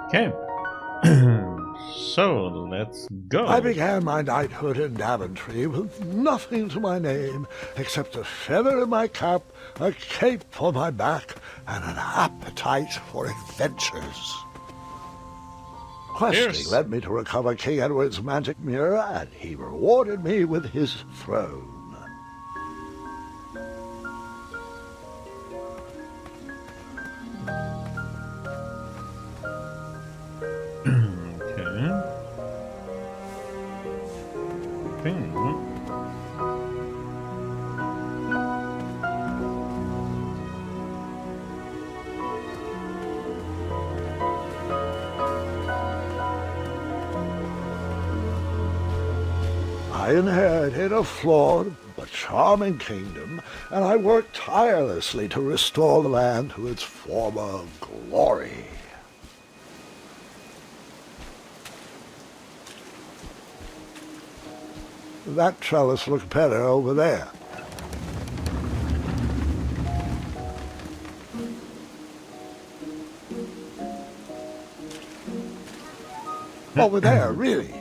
Okay. So, let's go. I began my knighthood in Daventry with nothing to my name except a feather in my cap, a cape on my back, and an appetite for adventures. Questing led me to recover King Edward's magic mirror, and he rewarded me with his throne. I inherited a flawed but charming kingdom, and I worked tirelessly to restore the land to its former glory. That trellis looked better over there. Over there, really.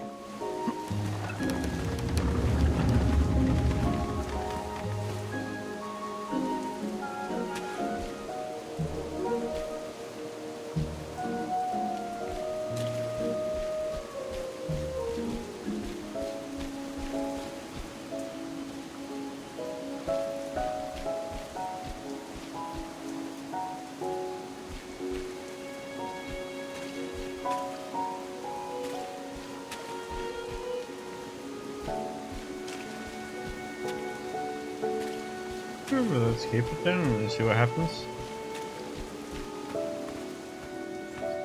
Let's keep it there and see what happens.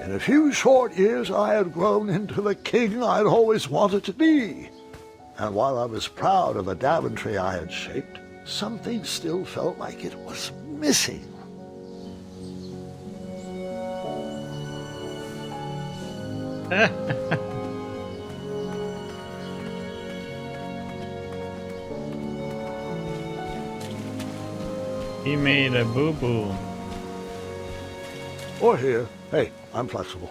In a few short years, I had grown into the king I'd always wanted to be. And while I was proud of the Daventry I had shaped, something still felt like it was missing. He made a boo-boo. Or here. Hey, I'm flexible.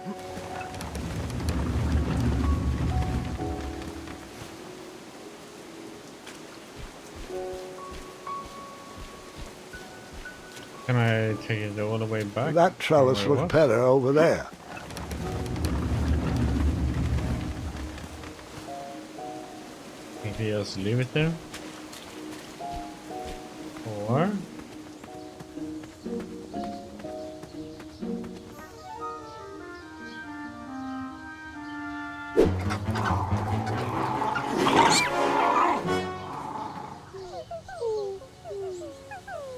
Can I take it all the way back? That trellis looked better over there. Maybe just leave it there? Or...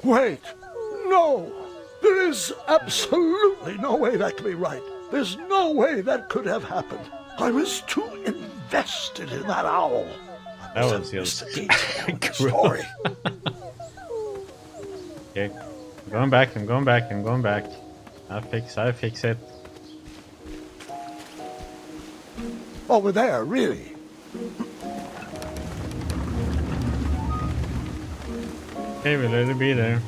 Wait! No! There is absolutely no way that can be right. There's no way that could have happened. I was too invested in that owl. That was just story. Okay, I'm going back. I'll fix it. Over there, really. Okay, we'll let it be there.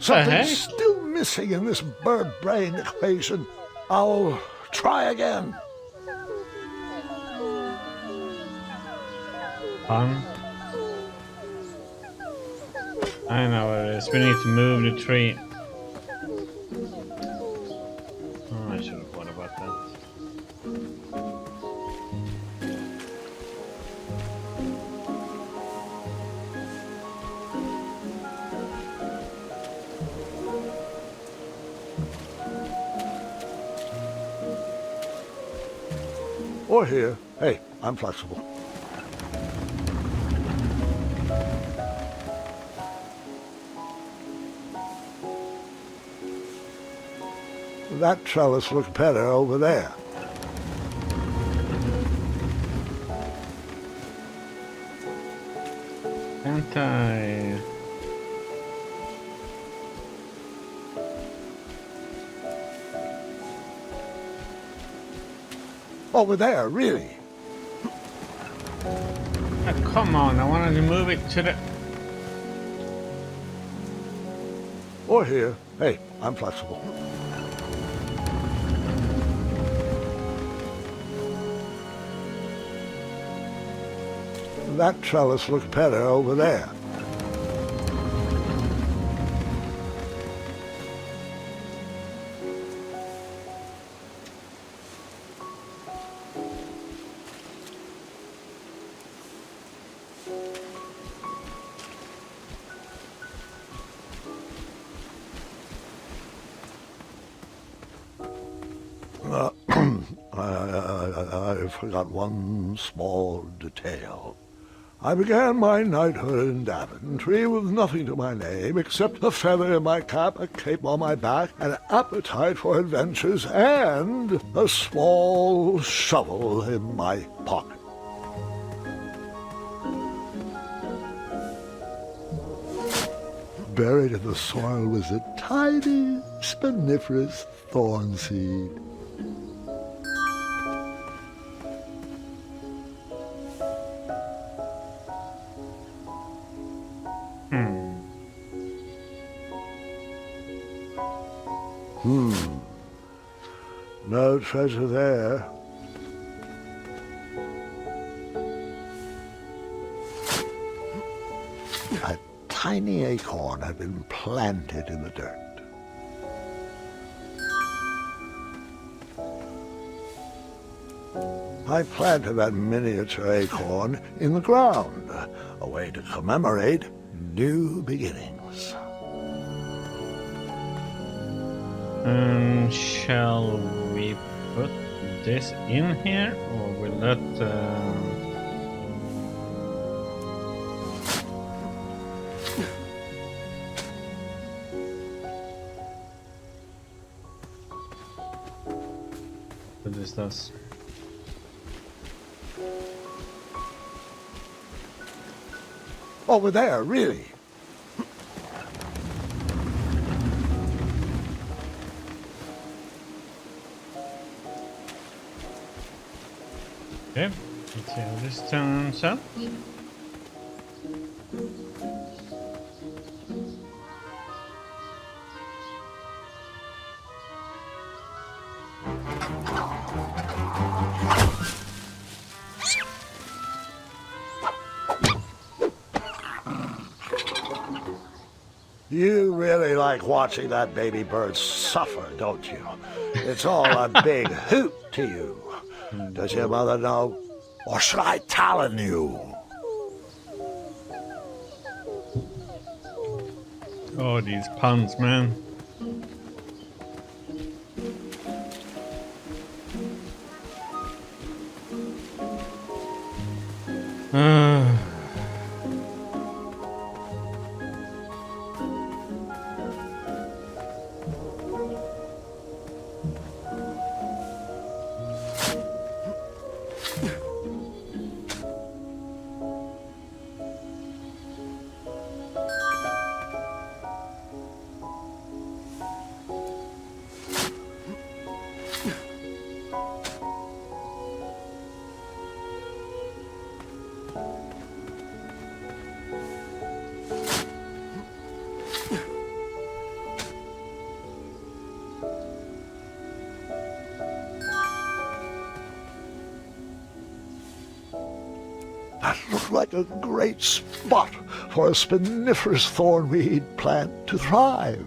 Something's still missing in this bird brain equation. I'll try again. Fun. I know what it is. We need to move the tree. Oh, I should have thought about that. Or here. Hey, I'm flexible. That trellis looked better over there. Can't I? Over there, really. Oh, come on, I wanted to move it to the... Or here. Hey, I'm flexible. That trellis looks better over there. I forgot one small detail. I began my knighthood in Daventry with nothing to my name except a feather in my cap, a cape on my back, an appetite for adventures, and a small shovel in my pocket. Buried in the soil was a tiny, spiniferous thorn seed. No treasure there. A tiny acorn had been planted in the dirt. I planted that miniature acorn in the ground, a way to commemorate new beginnings. Shall we put this in here, or will that... What this does? Over there, really. Okay, let's see how this turns out. You really like watching that baby bird suffer, don't you? It's all a big hoot to you. Does your mother know? Or should I talon you? Oh, these puns, man. That looked like a great spot for a spiniferous thornweed plant to thrive.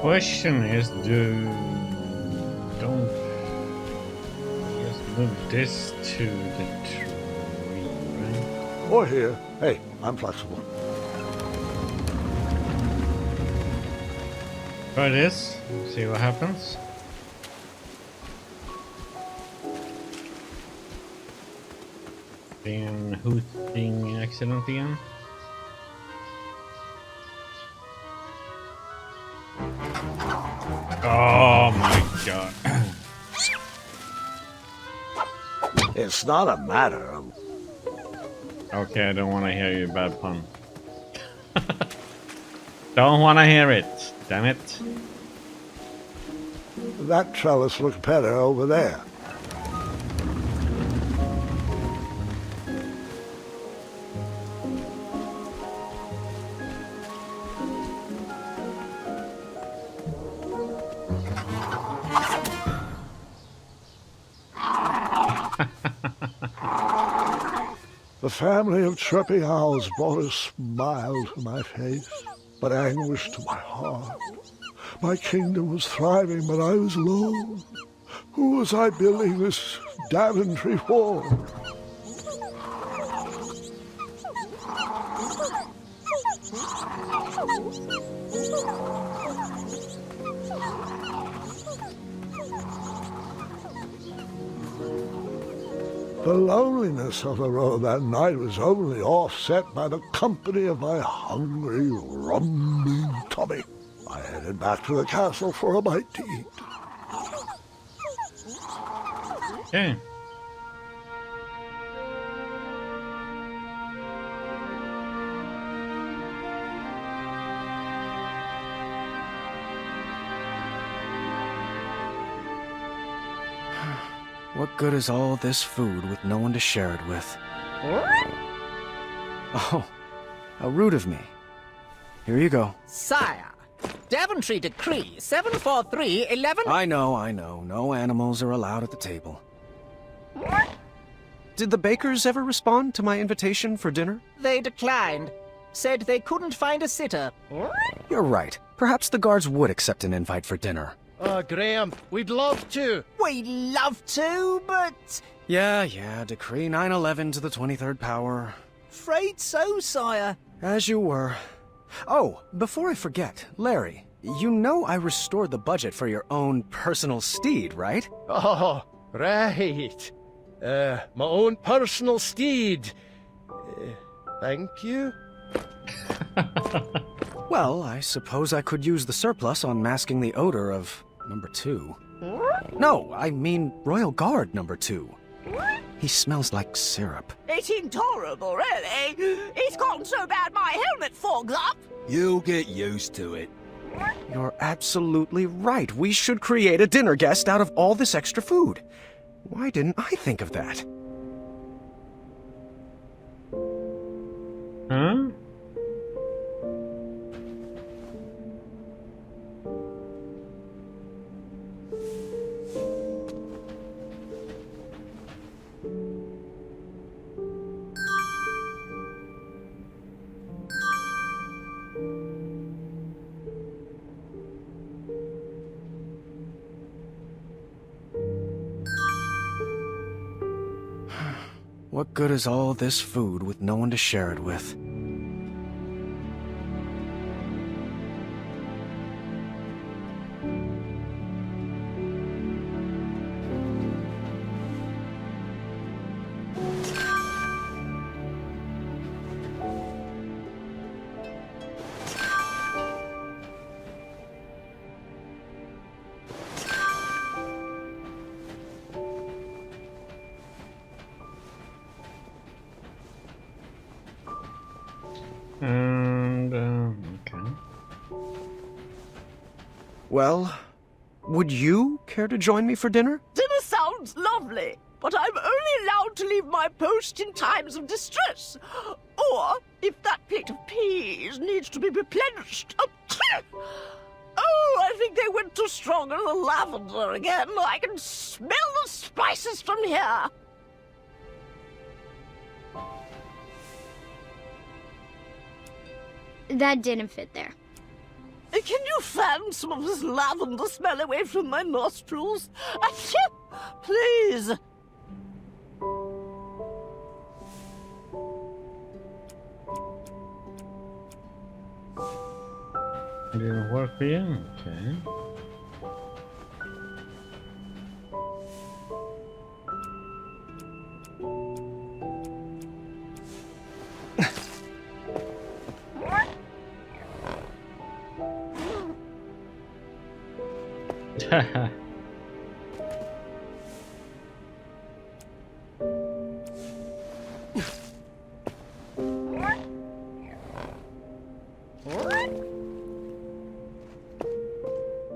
Question is, don't just move this to the tree, right? Or here. Hey, I'm flexible. Try this, see what happens. Being hooting accident again. Oh my god. It's not a matter of... Okay, I don't want to hear your bad pun. Don't want to hear it. Damn it. That trellis looks better over there. The family of chirping owls brought a smile to my face, but anguish to my heart. My kingdom was thriving, but I was alone. Who was I building this Daventry for? The loneliness of the road that night was only offset by the company of my hungry, rumbling tummy. I headed back to the castle for a bite to eat. Okay. What good is all this food with no one to share it with? Oh, how rude of me. Here you go. Sire, Daventry Decree 74311... I know. No animals are allowed at the table. Did the bakers ever respond to my invitation for dinner? They declined. Said they couldn't find a sitter. You're right. Perhaps the guards would accept an invite for dinner. Graham, we'd love to. We'd love to, but... Yeah, Decree 911 to the 23rd power. Afraid so, sire. As you were. Oh, before I forget, Larry, you know I restored the budget for your own personal steed, right? Oh, right. My own personal steed. Thank you. Well, I suppose I could use the surplus on masking the odor of number 2. No, I mean Royal Guard number 2. He smells like syrup. It's intolerable, really. It's gotten so bad my helmet fogs up. You'll get used to it. You're absolutely right. We should create a dinner guest out of all this extra food. Why didn't I think of that? Huh? What good is all this food with no one to share it with? And, okay. Well, would you care to join me for dinner? Dinner sounds lovely, but I'm only allowed to leave my post in times of distress. Or if that plate of peas needs to be replenished. Oh, I think they went too strong on the lavender again. I can smell the spices from here. That didn't fit there. Can you fan some of this lavender smell away from my nostrils? Achoo! Please. Didn't work for you? Okay.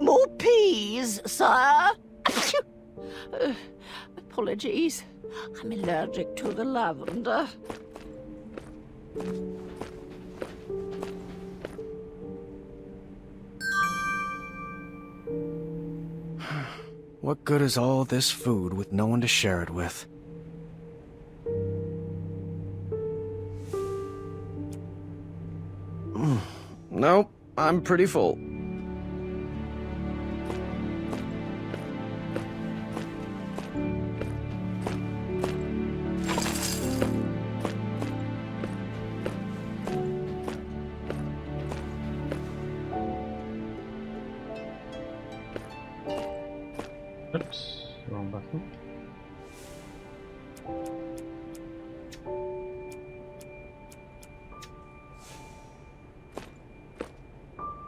More peas, sir? Apologies. I'm allergic to the lavender. What good is all this food with no one to share it with? Nope, I'm pretty full. Oops, wrong button.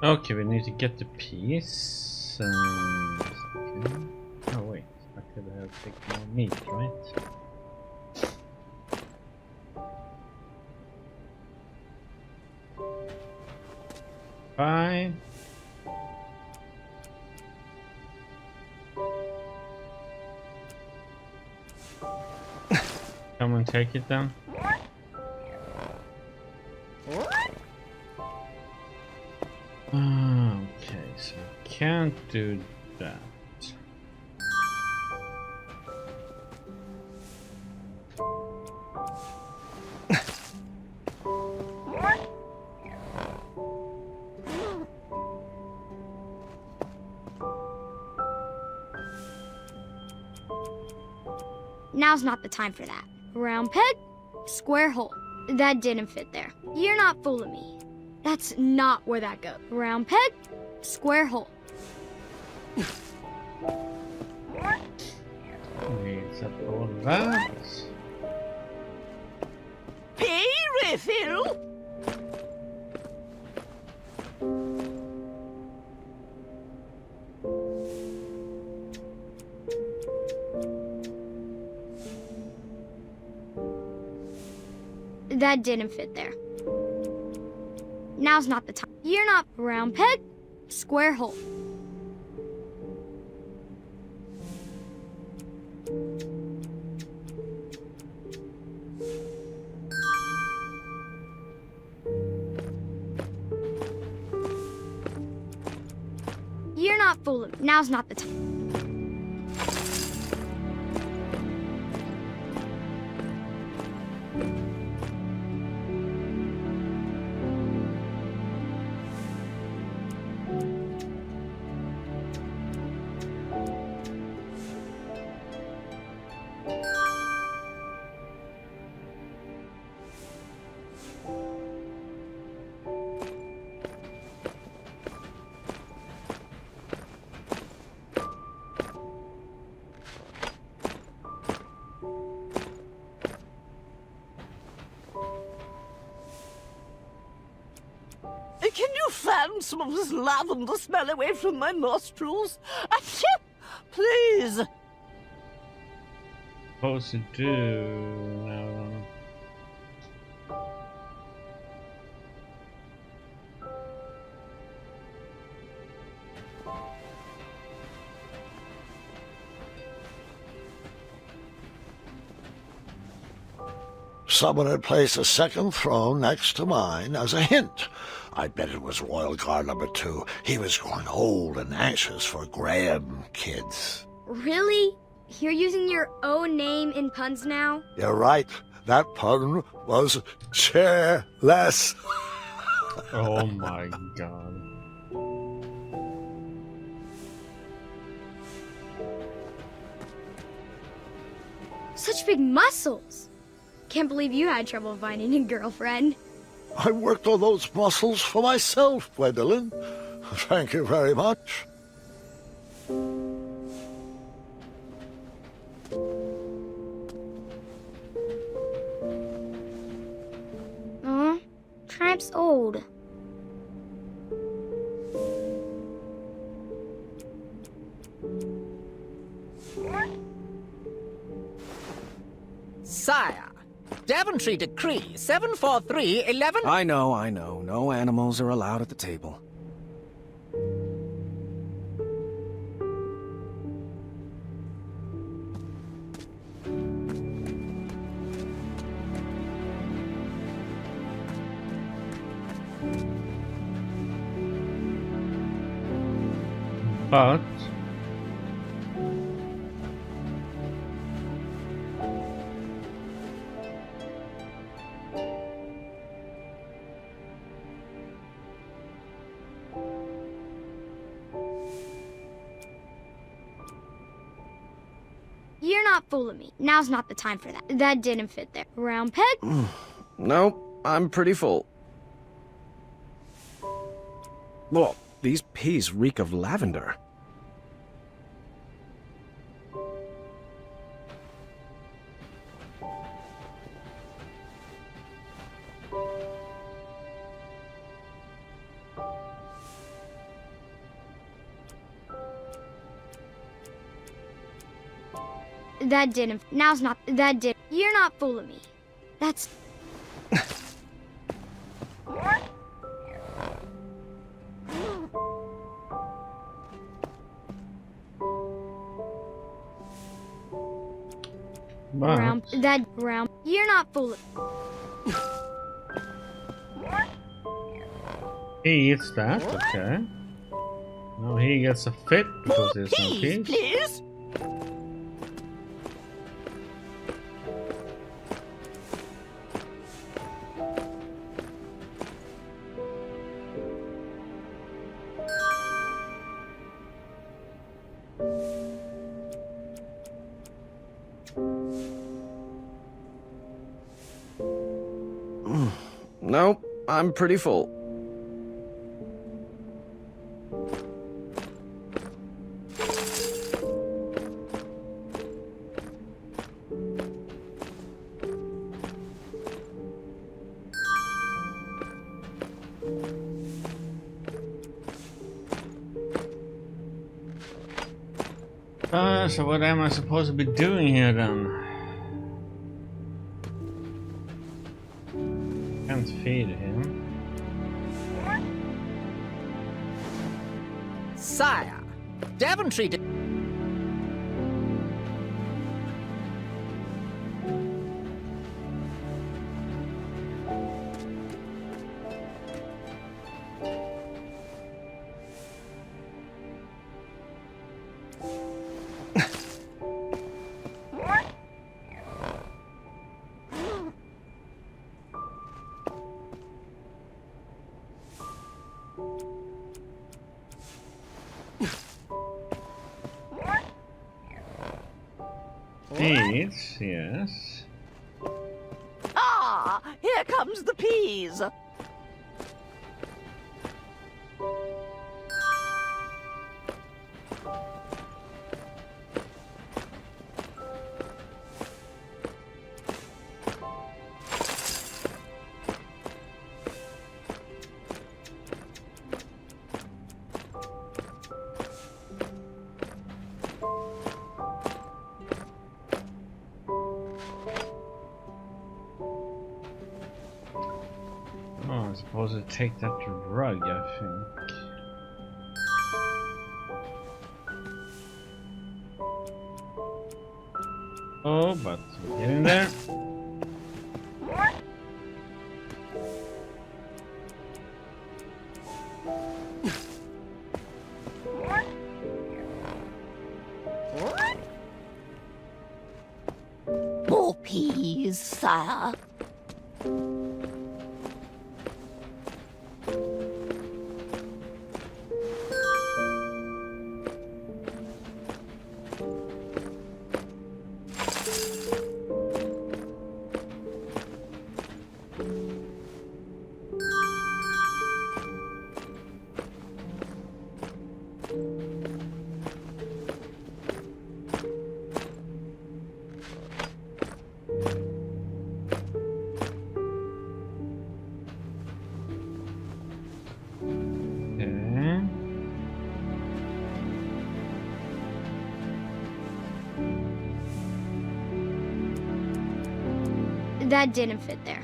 Okay, we need to get the piece. Okay. Oh wait, I could have taken more meat, right? Fine. Come and take it then. Okay, so I can't do that. Now's not the time for that. Round peg, square hole. That didn't fit there. You're not fooling me. That's not where that goes. Round peg, square hole. We set all that. Pea refill? That didn't fit there. Now's not the time. You're not round peg, square hole. You're not fooling me. Now's not the time. Can you fan some of this lavender smell away from my nostrils? Achoo! Please. Supposed to do now. Someone had placed a second throne next to mine as a hint. I bet it was Royal Guard number 2. He was growing old and anxious for Graham kids. Really? You're using your own name in puns now? You're right. That pun was chairless. Oh my god. Such big muscles. Can't believe you had trouble finding a girlfriend. I worked on those muscles for myself, Gwendolyn. Thank you very much. Tramp's old. Sire, Daventry Decree 74311... I know. No animals are allowed at the table. But You're not fooling me. Now's not the time for that. That didn't fit there. Round peg? Nope, I'm pretty full. Whoa, these peas reek of lavender. That didn't. Now's not. That did. You're not fooling me. That's. Round. That round. You're not fooling. he eats that, okay. Now he gets a fit because there's no Peas, peas. please. Nope, I'm pretty full. So what am I supposed to be doing here then? Can't feed him. Sire, Daventry de Peas, yes. Ah, here comes the peas. Oh, I'm supposed to take that rug, I think. Oh, but we're getting there. More peas, sire. Okay. That didn't fit there.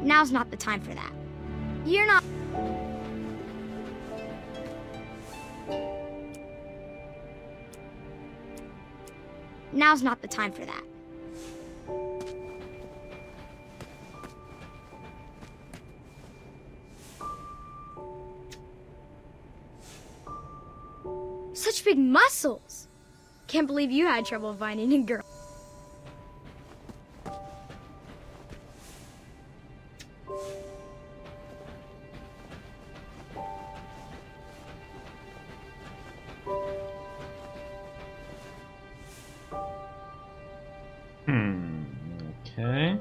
Now's not the time for that. You're not. Now's not the time for that. such big muscles. Can't believe you had trouble finding a girl. Okay.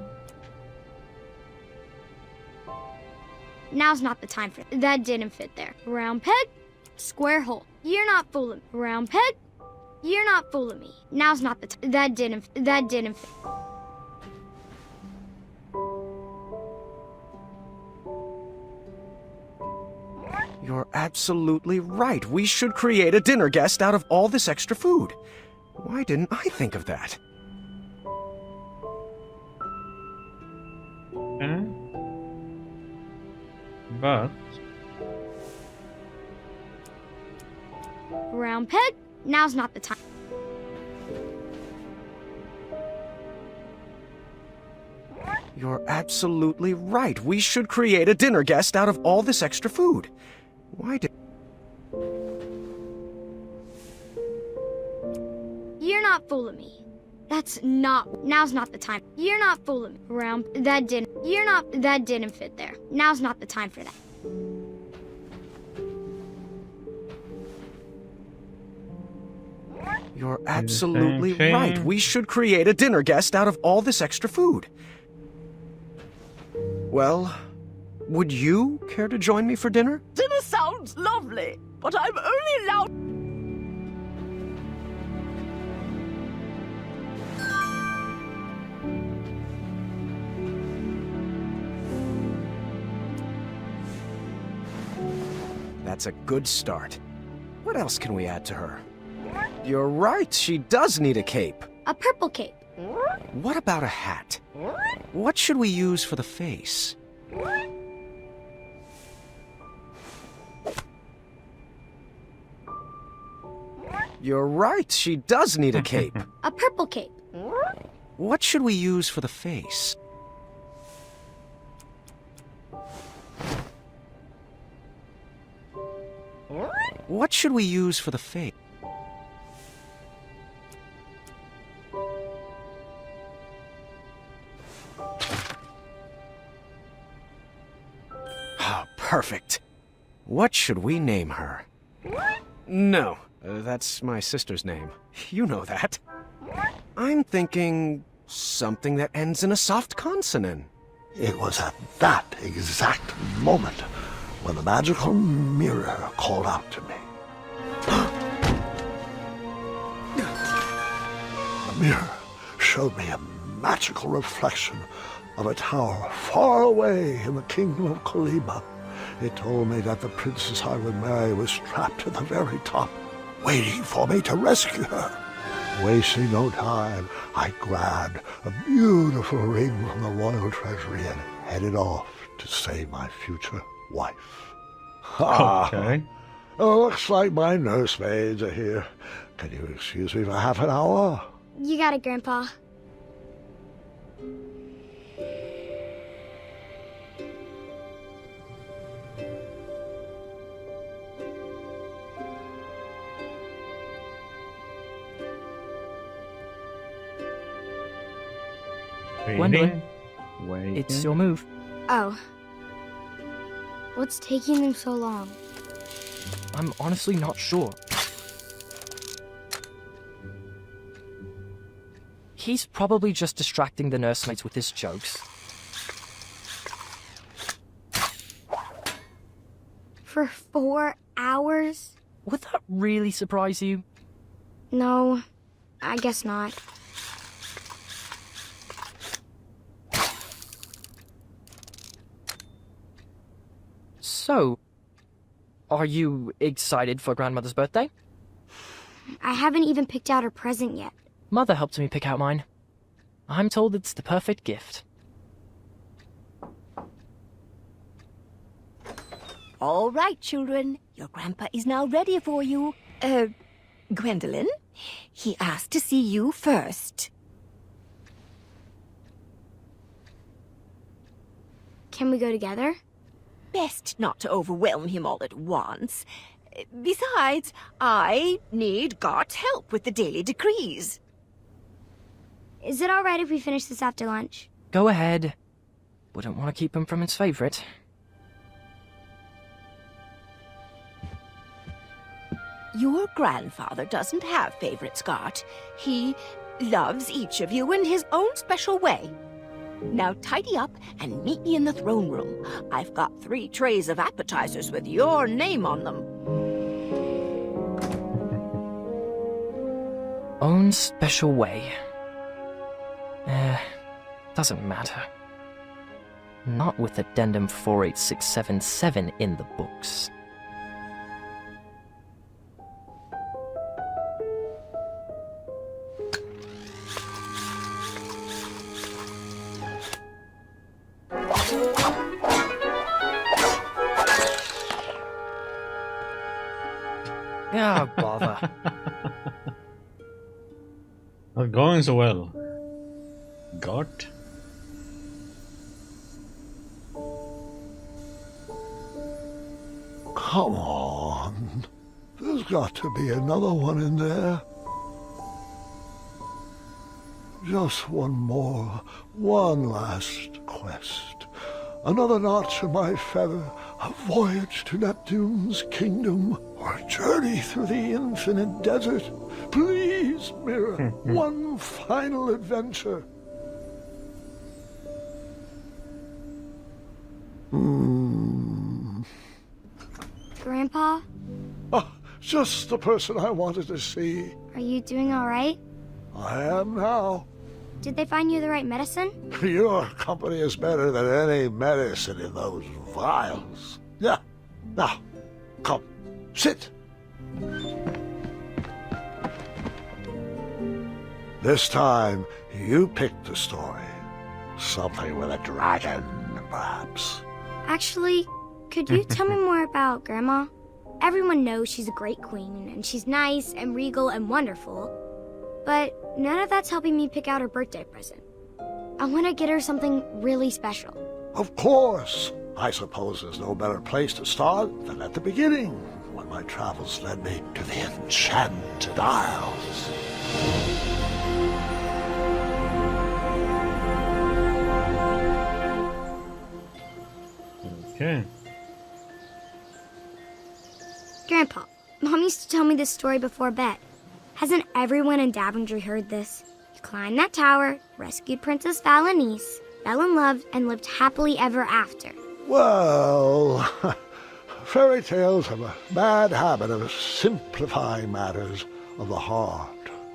Now's not the time for it. That didn't fit there. Round peg, square hole. You're not fooling me. Round peg, you're not fooling me. Now's not the time. That didn't fit. You're absolutely right. We should create a dinner guest out of all this extra food. Why didn't I think of that? Okay. But Round peg, now's not the time. You're absolutely right. We should create a dinner guest out of all this extra food. Why did... You're not fooling me. Now's not the time. You're not fooling me. That didn't fit there. Now's not the time for that. You're absolutely thing. right. We should create a dinner guest out of all this extra food. Well, would you care to join me for dinner? Dinner sounds lovely, but I'm only allowed... That's a good start. What else can we add to her? You're right, she does need a cape. A purple cape. What about a hat? What should we use for the face? You're right, she does need a cape. A purple cape. What should we use for the face? What should we use for the face? Ah, perfect. What should we name her? No, that's my sister's name. You know that. I'm thinking something that ends in a soft consonant. It was at that exact moment when the magical mirror called out to me. The mirror showed me a magical reflection of a tower far away in the kingdom of Kolima. It told me that the princess I would marry was trapped at the very top, waiting for me to rescue her. Wasting no time, I grabbed a beautiful ring from the royal treasury and headed off to save my future wife. Okay. Oh, looks like my nursemaids are here. Can you excuse me for half an hour? You got it, Grandpa. Gwendolyn, Waiting. it's your move. Oh. What's taking them so long? I'm honestly not sure. He's probably just distracting the nursemaids with his jokes. For 4 hours? Would that really surprise you? No, I guess not. So, are you excited for Grandmother's birthday? I haven't even picked out her present yet. Mother helped me pick out mine. I'm told it's the perfect gift. All right, children. Your grandpa is now ready for you. Gwendolyn, he asked to see you first. Can we go together? Best not to overwhelm him all at once. Besides, I need God's help with the daily decrees. Is it alright if we finish this after lunch? Go ahead. Wouldn't want to keep him from his favorite. Your grandfather doesn't have favorites, Scott. He loves each of you in his own special way. Now tidy up and meet me in the throne room. I've got 3 trays of appetizers with your name on them. Own special way. Doesn't matter. Not with Addendum 48677 in the books. Ah, bother. Not going so well. God. Come on. There's got to be another one in there. Just one more. One last quest. Another notch in my feather. A voyage to Neptune's kingdom. Or a journey through the infinite desert. Please, Mirror. One final adventure. Grandpa, Ah, just the person I wanted to see. are you doing alright? I am now. Did they find you the right medicine? Your company is better than any medicine in those vials. Yeah. Now, come, sit. This time, you picked the story. Something with a dragon, perhaps. Actually, could you tell me more about Grandma? Everyone knows she's a great queen, and she's nice and regal and wonderful. But none of that's helping me pick out her birthday present. I want to get her something really special. Of course. I suppose there's no better place to start than at the beginning, when my travels led me to the Enchanted Isles. Okay. Grandpa, Mom used to tell me this story before bed. Hasn't everyone in Daventry heard this? You climbed that tower, rescued Princess Valenice, fell in love, and lived happily ever after. Well, fairy tales have a bad habit of simplifying matters of the heart.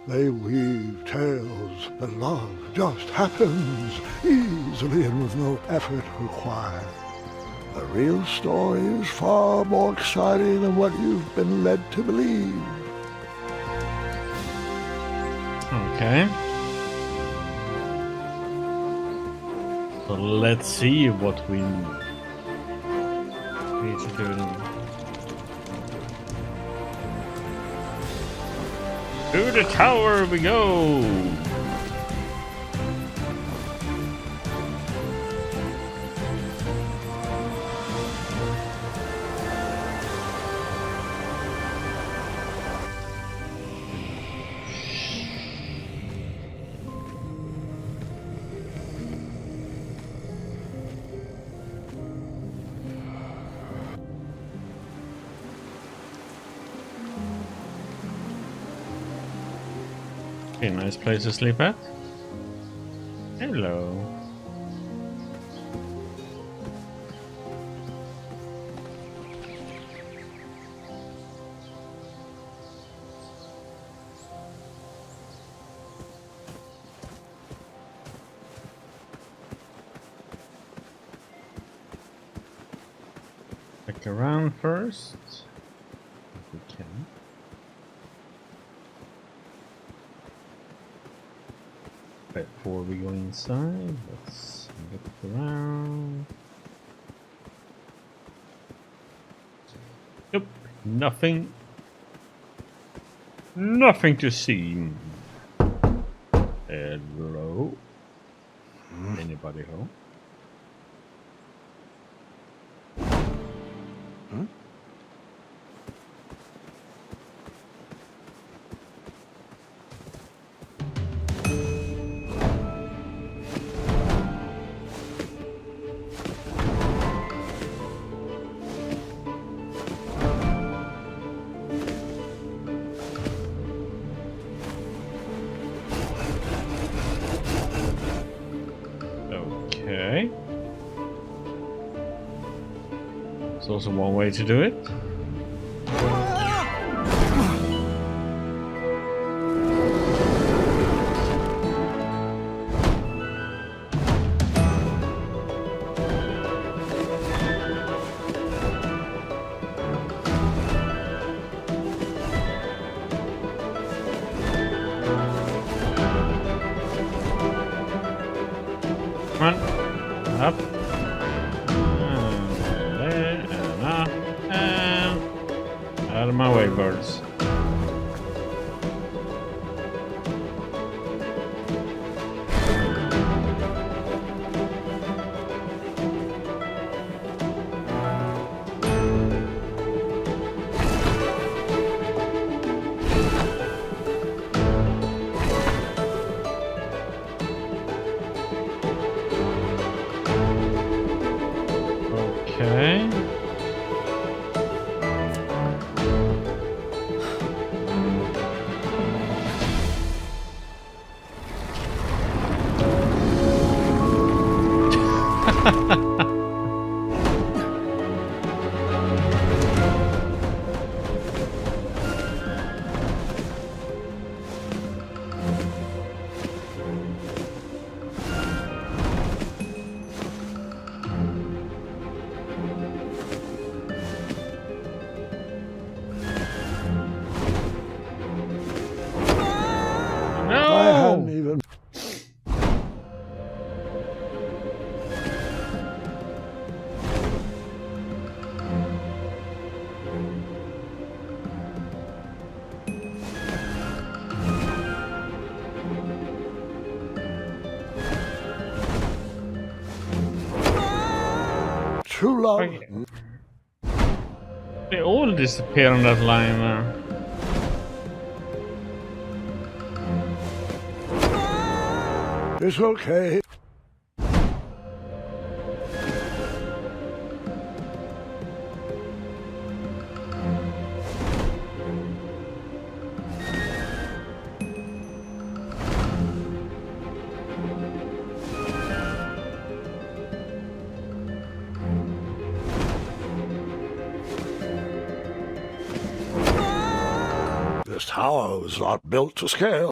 They weave tales that love just happens easily and with no effort required. The real story is far more exciting than what you've been led to believe. Okay. So let's see what we need to do now. To the tower we go! Okay, nice place to sleep at. Hello. Check around first, if we can. Before we go inside, let's look around. Nope, nothing. Nothing to see. Hello? Anybody home? Okay. There's also one way to do it. Come on. Up. And there, and up, and out of my way, birds. Okay. I hadn't even... True love. Okay. They all disappear on that line there. It's okay. This tower was not built to scale.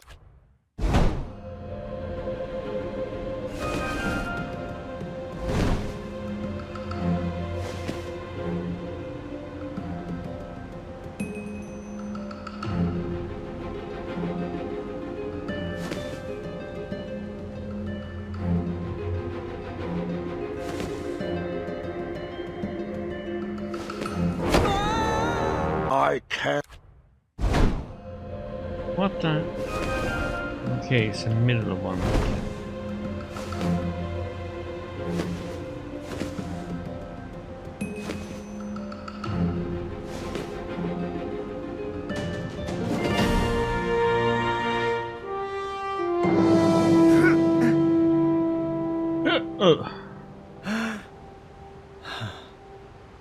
I can't. What the? Okay, it's the middle of one.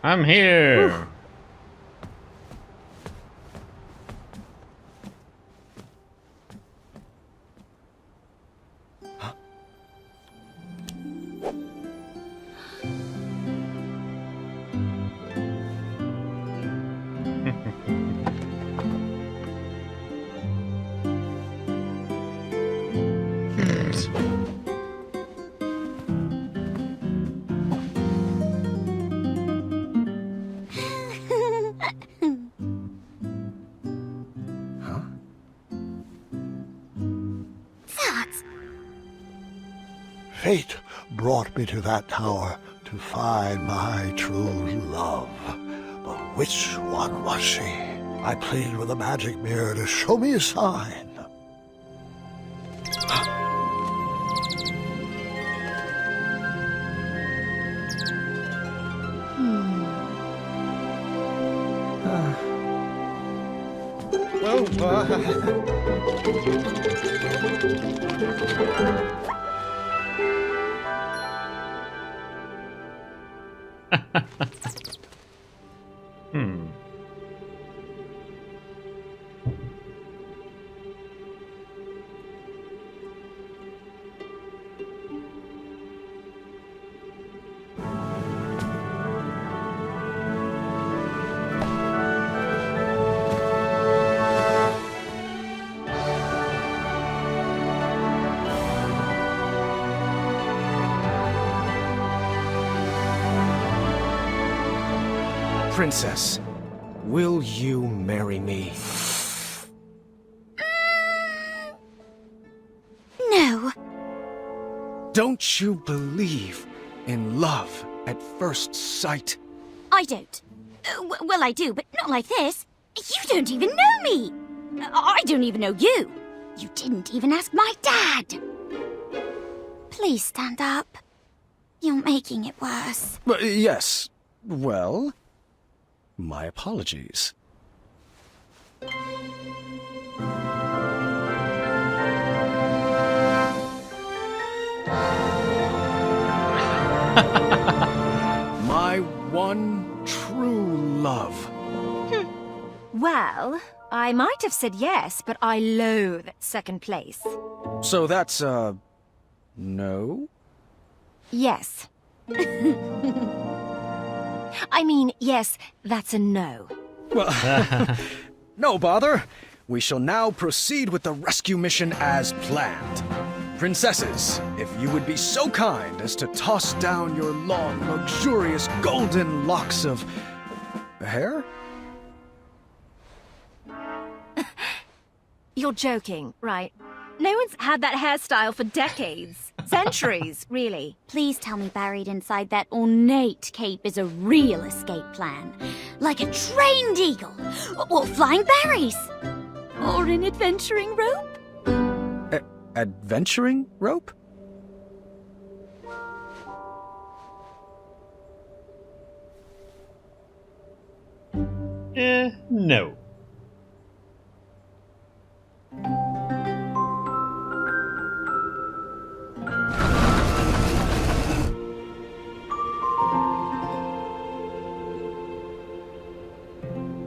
I'm here. Fate brought me to that tower to find my true love. But which one was she? I pleaded with the magic mirror to show me a sign. Princess, will you marry me? No. Don't you believe in love at first sight? I don't. Well, I do, but not like this. You don't even know me. I don't even know you. You didn't even ask my dad. Please stand up. You're making it worse. Yes. Well, my apologies. My one true love. Well, I might have said yes, but I loathe second place. So that's, no? Yes. I mean, yes, that's a no. Well, no bother. We shall now proceed with the rescue mission as planned. Princesses, if you would be so kind as to toss down your long, luxurious golden locks of... hair? You're joking, right? No one's had that hairstyle for decades. Centuries, really. Please tell me buried inside that ornate cape is a real escape plan. Like a trained eagle, or flying berries, or an adventuring rope. Adventuring rope? No.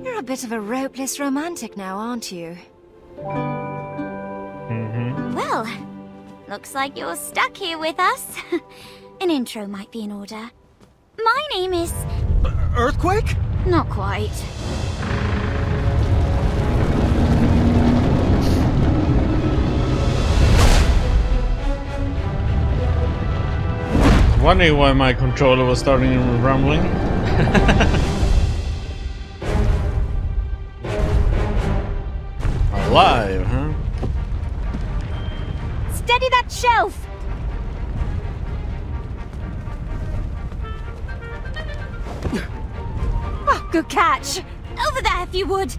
You're a bit of a ropeless romantic now, aren't you? Well, looks like you're stuck here with us. An intro might be in order. My name is... Earthquake? Not quite. Wondering why my controller was starting rumbling. Alive, huh? Steady that shelf! Oh, good catch! Over there, if you would.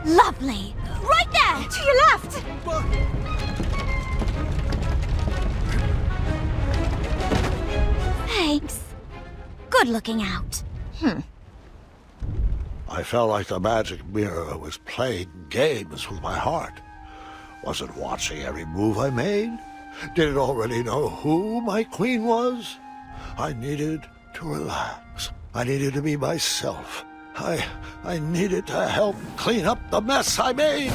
Lovely. Right there! To your left! Thanks. Good looking out. I felt like the magic mirror was playing games with my heart. Was it watching every move I made? Did it already know who my queen was? I needed to relax. I needed to be myself. I needed to help clean up the mess I made.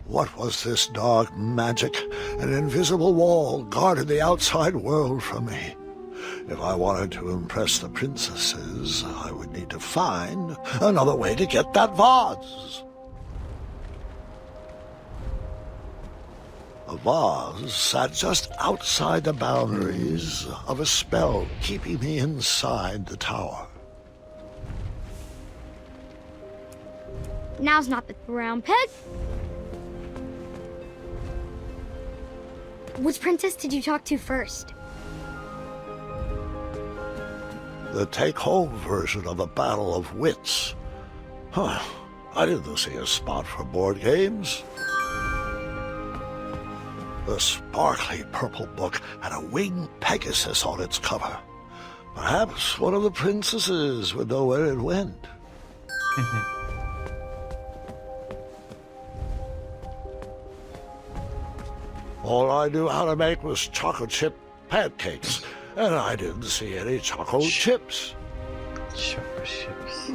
What was this dark magic? An invisible wall guarded the outside world from me. If I wanted to impress the princesses, I would need to find another way to get that vase. A vase sat just outside the boundaries of a spell keeping me inside the tower. Now's not the round peg. Which princess did you talk to first? The take-home version of a battle of wits. Huh. I didn't see a spot for board games. The sparkly purple book had a winged Pegasus on its cover. Perhaps one of the princesses would know where it went. All I knew how to make was chocolate chip pancakes, and I didn't see any chocolate chips. Chocolate chips.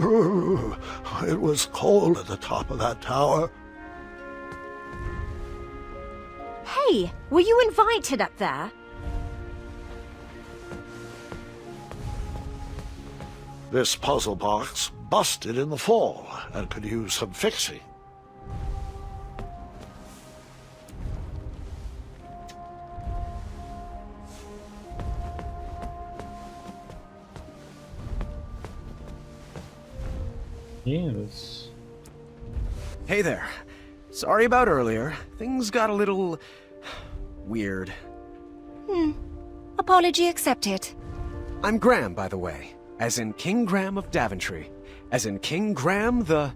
It was cold at the top of that tower. Hey, were you invited up there? This puzzle box busted in the fall and could use some fixing. Yes. Hey there. Sorry about earlier. Things got a little... weird. Apology accepted. I'm Graham, by the way. As in King Graham of Daventry. As in King Graham the...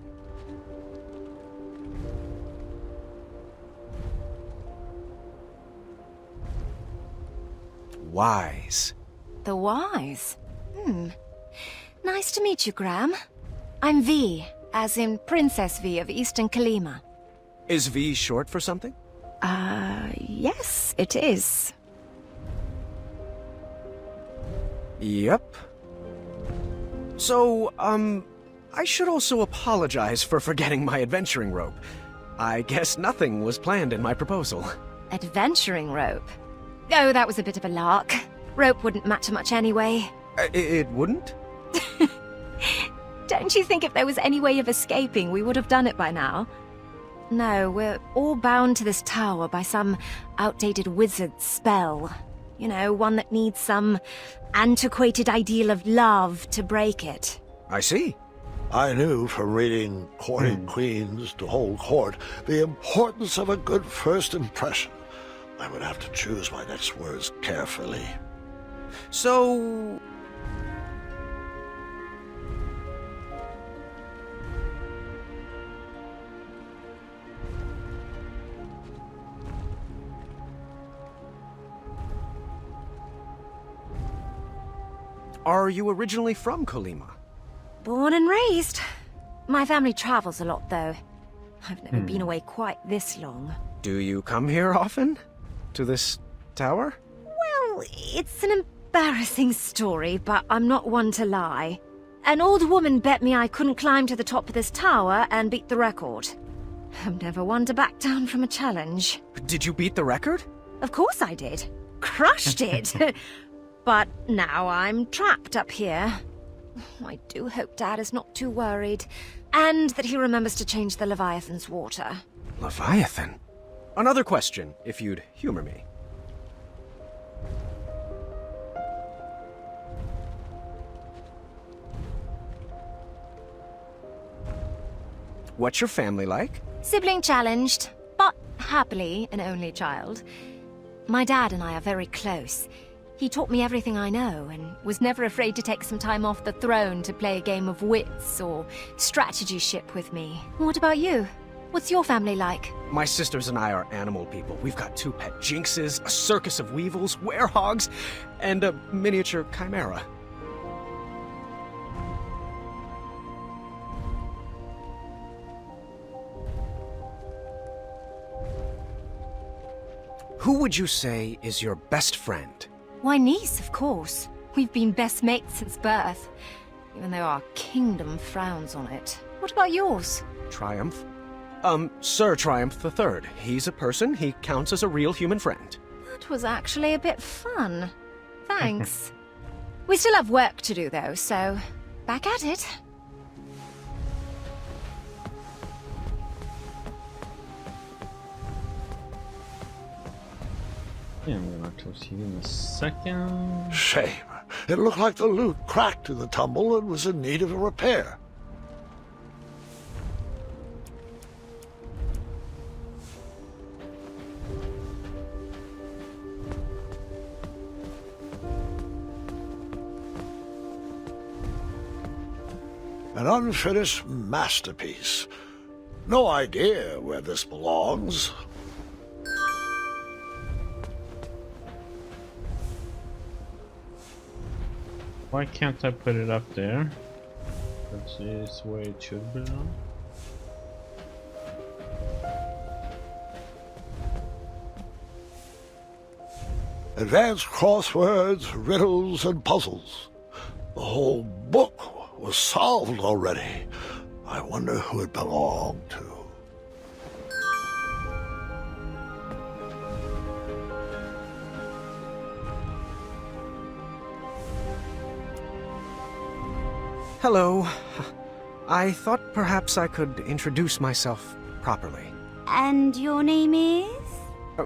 Wise. The Wise. Nice to meet you, Graham. I'm V, as in Princess V of Eastern Kalima. Is V short for something? Yes, it is. Yep. So, I should also apologize for forgetting my adventuring rope. I guess nothing was planned in my proposal. Adventuring rope? Oh, that was a bit of a lark. Rope wouldn't matter much anyway. It wouldn't? Don't you think if there was any way of escaping, we would have done it by now? No, we're all bound to this tower by some outdated wizard's spell. You know, one that needs some antiquated ideal of love to break it. I see. I knew from reading Courting Queens to Hold Court the importance of a good first impression. I would have to choose my next words carefully. So... Are you originally from Kalima? Born and raised. My family travels a lot, though. I've never been away quite this long. Do you come here often? To this tower? Well, it's an embarrassing story, but I'm not one to lie. An old woman bet me I couldn't climb to the top of this tower and beat the record. I'm never one to back down from a challenge. Did you beat the record? Of course I did. Crushed it. But now I'm trapped up here. I do hope Dad is not too worried. And that he remembers to change the Leviathan's water. Leviathan? Another question, if you'd humor me. What's your family like? Sibling challenged, but happily an only child. My dad and I are very close. He taught me everything I know, and was never afraid to take some time off the throne to play a game of wits or strategy ship with me. What about you? What's your family like? My sisters and I are animal people. We've got 2 pet jinxes, a circus of weevils, werehogs, and a miniature chimera. Who would you say is your best friend? My niece, of course. We've been best mates since birth, even though our kingdom frowns on it. What about yours? Triumph? Sir Triumph III. He's a person. He counts as a real human friend. That was actually a bit fun. Thanks. We still have work to do, though, so back at it. Yeah, I'm gonna talk to you in a second. Shame. It looked like the loot cracked in the tumble and was in need of a repair. An unfinished masterpiece. No idea where this belongs. Why can't I put it up there? That is where it should belong. Advanced crosswords, riddles, and puzzles. The whole book was solved already. I wonder who it belonged to. Hello. I thought perhaps I could introduce myself properly. And your name is?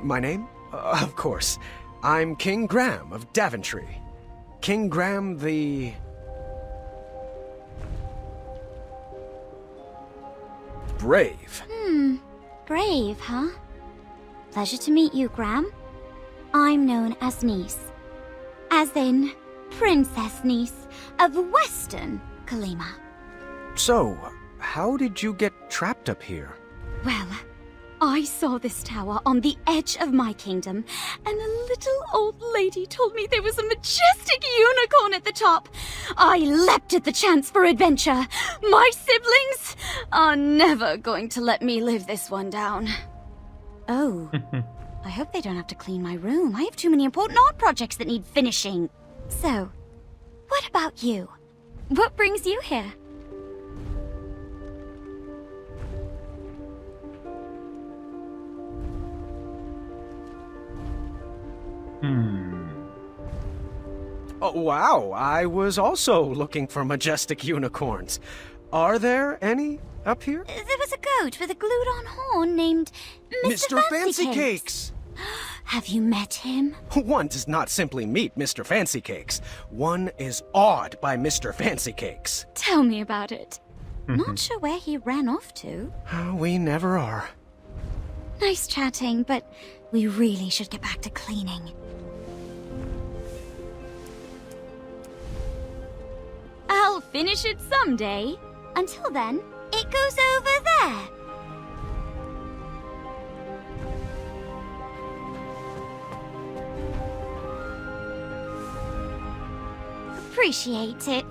My name? Of course. I'm King Graham of Daventry. King Graham the... brave. Brave, huh? Pleasure to meet you, Gram. I'm known as Niece. As in, Princess Niece of Western Kalima. So, how did you get trapped up here? Well, I saw this tower on the edge of my kingdom, and a little old lady told me there was a majestic unicorn at the top. I leapt at the chance for adventure. My siblings are never going to let me live this one down. Oh, I hope they don't have to clean my room. I have too many important art projects that need finishing. So, what about you? What brings you here? Oh, wow, I was also looking for majestic unicorns. Are there any up here? There was a goat with a glued-on horn named Mr. Fancy Fancy Cakes! Have you met him? One does not simply meet Mr. Fancy Cakes. One is awed by Mr. Fancy Cakes. Tell me about it. Not sure where he ran off to. We never are. Nice chatting, but we really should get back to cleaning. I'll finish it someday. Until then, it goes over there. Appreciate it.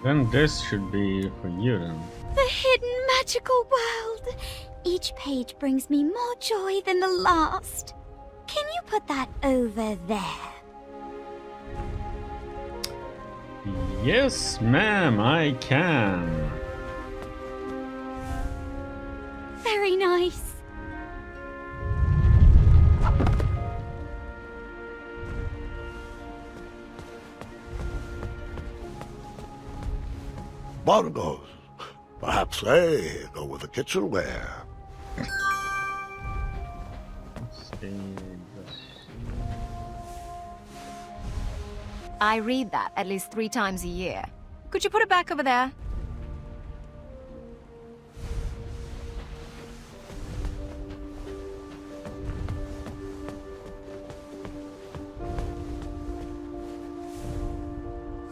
Then this should be for you then. The hidden magical world. Each page brings me more joy than the last. Can you put that over there? Yes, ma'am, I can. Very nice. Bongos. Perhaps they go with the kitchenware. I read that at least 3 times a year. Could you put it back over there?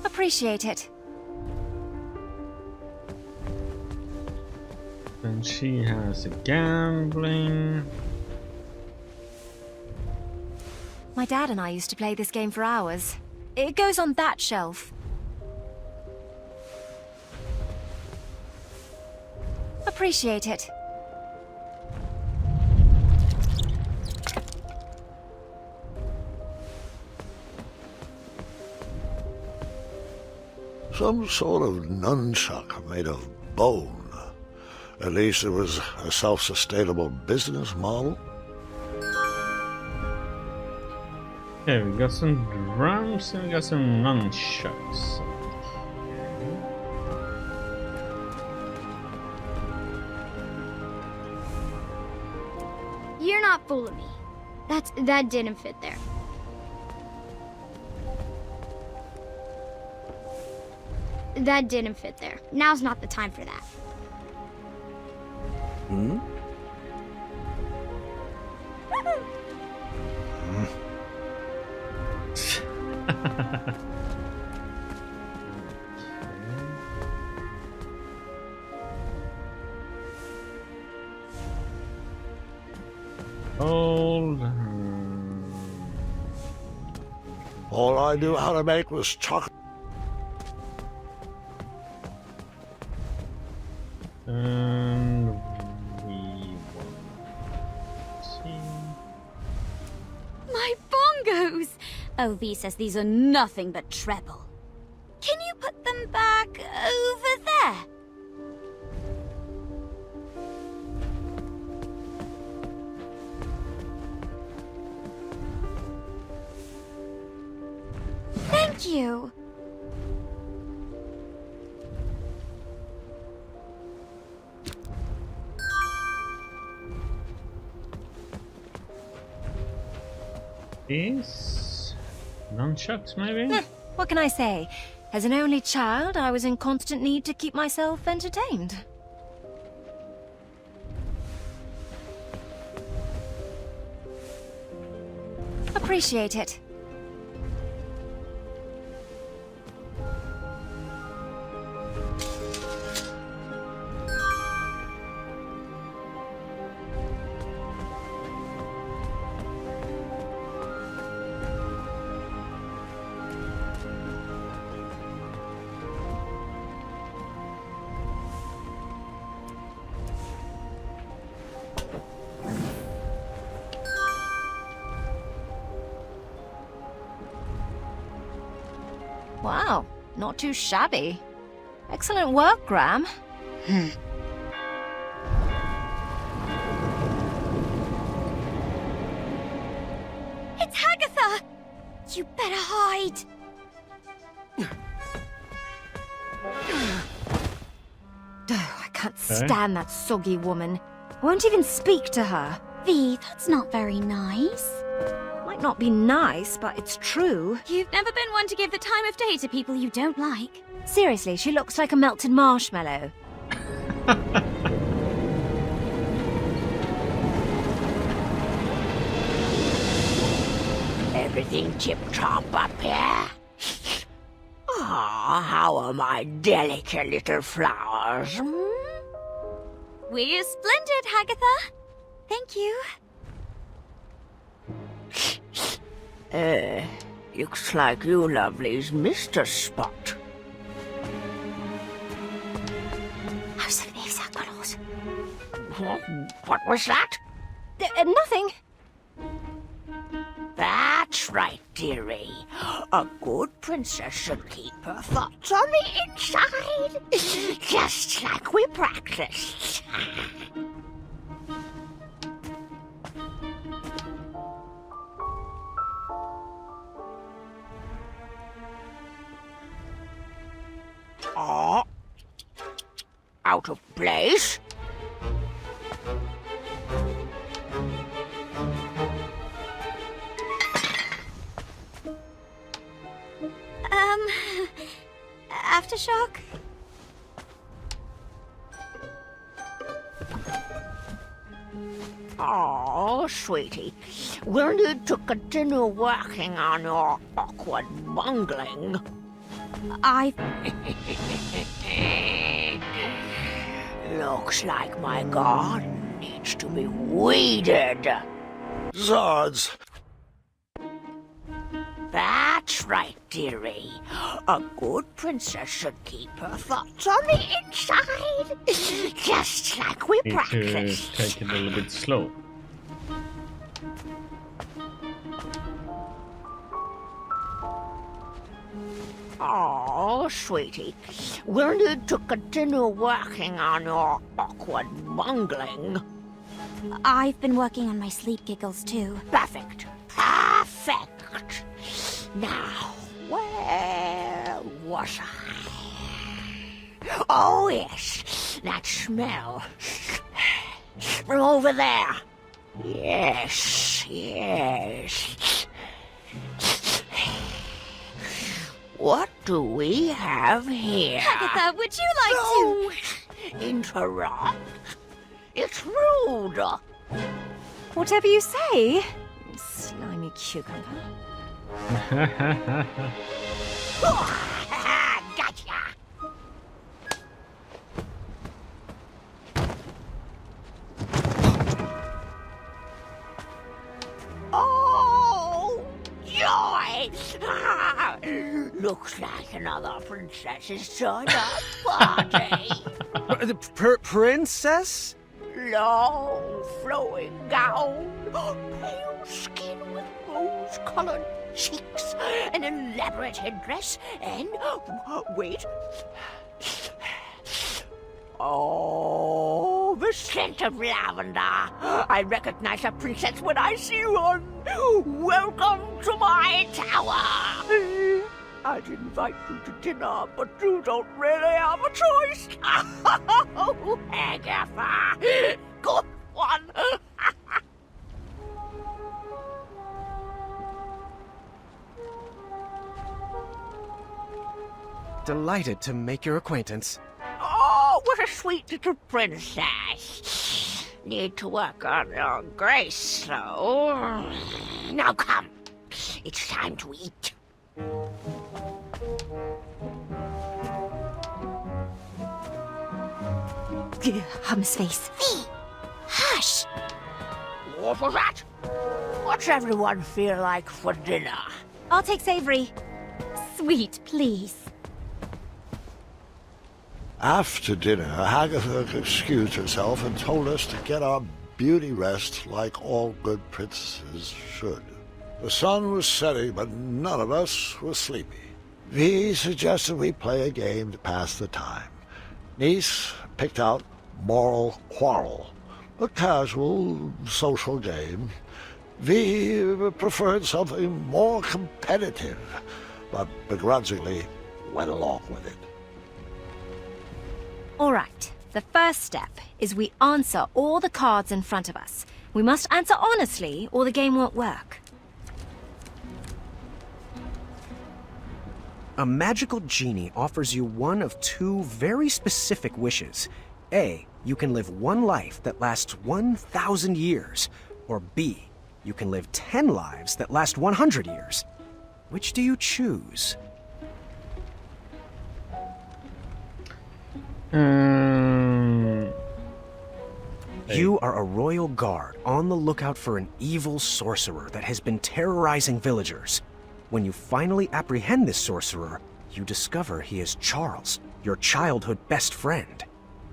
Appreciate it. Then she has a gambling. My dad and I used to play this game for hours. It goes on that shelf. Appreciate it. Some sort of nunchuck made of bone. At least it was a self-sustainable business model. Okay, we got some drums and we got some nunchucks. You're not fooling me. That didn't fit there. That didn't fit there. Now's not the time for that. Hmm? Old. All I knew how to make was chocolate. And we want to see. My bongos! OV says these are nothing but treble. Can you put them back over there? Thank you. These nunchucks, maybe? What can I say? As an only child, I was in constant need to keep myself entertained. Appreciate it. Wow, not too shabby. Excellent work, Graham. It's Hagatha! You better hide! I can't stand that soggy woman. I won't even speak to her. V, that's not very nice. Might not be nice, but it's true. You've never been one to give the time of day to people you don't like. Seriously, she looks like a melted marshmallow. Everything tip-top up here? Ah, how are my delicate little flowers? We're splendid, Hagatha. Thank you. Looks like you lovelies missed a spot. What was that? Nothing. That's right, dearie. A good princess should keep her thoughts on the inside, just like we practiced. Oh, out of place? Aftershock? Oh, sweetie, we'll need to continue working on your awkward bungling. Looks like my garden needs to be weeded. Zards! That's right, dearie. A good princess should keep her thoughts on the inside, just like we Need practiced. to take it a little bit slow. Oh, sweetie, we'll need to continue working on your awkward bungling. I've been working on my sleep giggles too. Perfect. Perfect. Now, where was I? Oh, yes, that smell. From over there. Yes, yes. What do we have here? Hagatha, would you like Don't interrupt. It's rude. Whatever you say. Slimy cucumber. Gotcha. Oh, joy! Looks like another princess has joined our party. The princess? Long flowing gown, pale skin with rose-colored cheeks, an elaborate headdress, and wait. Oh, the scent of lavender. I recognize a princess when I see one. Welcome to my tower. I'd invite you to dinner, but you don't really have a choice. Oh, Agatha. Good one. Delighted to make your acquaintance. Oh, what a sweet little princess. Need to work on your grace, though. Now come. It's time to eat. Hum's face. Hush! What was that? What's everyone feel like for dinner? I'll take savory. Sweet, please. After dinner, Agatha excused herself and told us to get our beauty rest like all good princesses should. The sun was setting, but none of us was sleepy. Vi suggested we play a game to pass the time. Niece picked out Moral Quarrel, a casual social game. Vi preferred something more competitive, but begrudgingly went along with it. All right. The first step is we answer all the cards in front of us. We must answer honestly, or the game won't work. A magical genie offers you one of two very specific wishes. A, you can live one life that lasts 1,000 years. Or B, you can live 10 lives that last 100 years. Which do you choose? You are a royal guard on the lookout for an evil sorcerer that has been terrorizing villagers. When you finally apprehend this sorcerer, you discover he is Charles, your childhood best friend.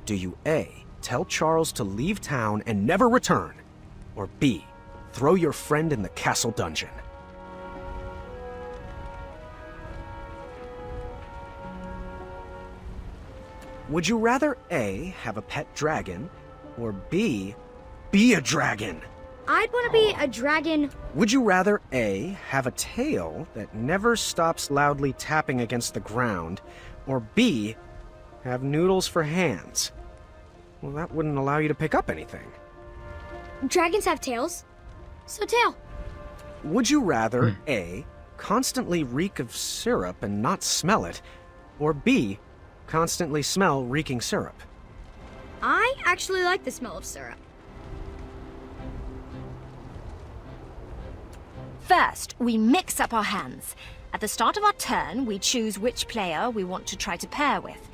Do you A, tell Charles to leave town and never return? Or B, throw your friend in the castle dungeon? Would you rather A, have a pet dragon, or B, be a dragon? I'd want to be a dragon. Would you rather A, have a tail that never stops loudly tapping against the ground, or B, have noodles for hands? Well, that wouldn't allow you to pick up anything. Dragons have tails. So tail. Would you rather A, constantly reek of syrup and not smell it, or B, constantly smell reeking syrup? I actually like the smell of syrup. First, we mix up our hands. At the start of our turn, we choose which player we want to try to pair with.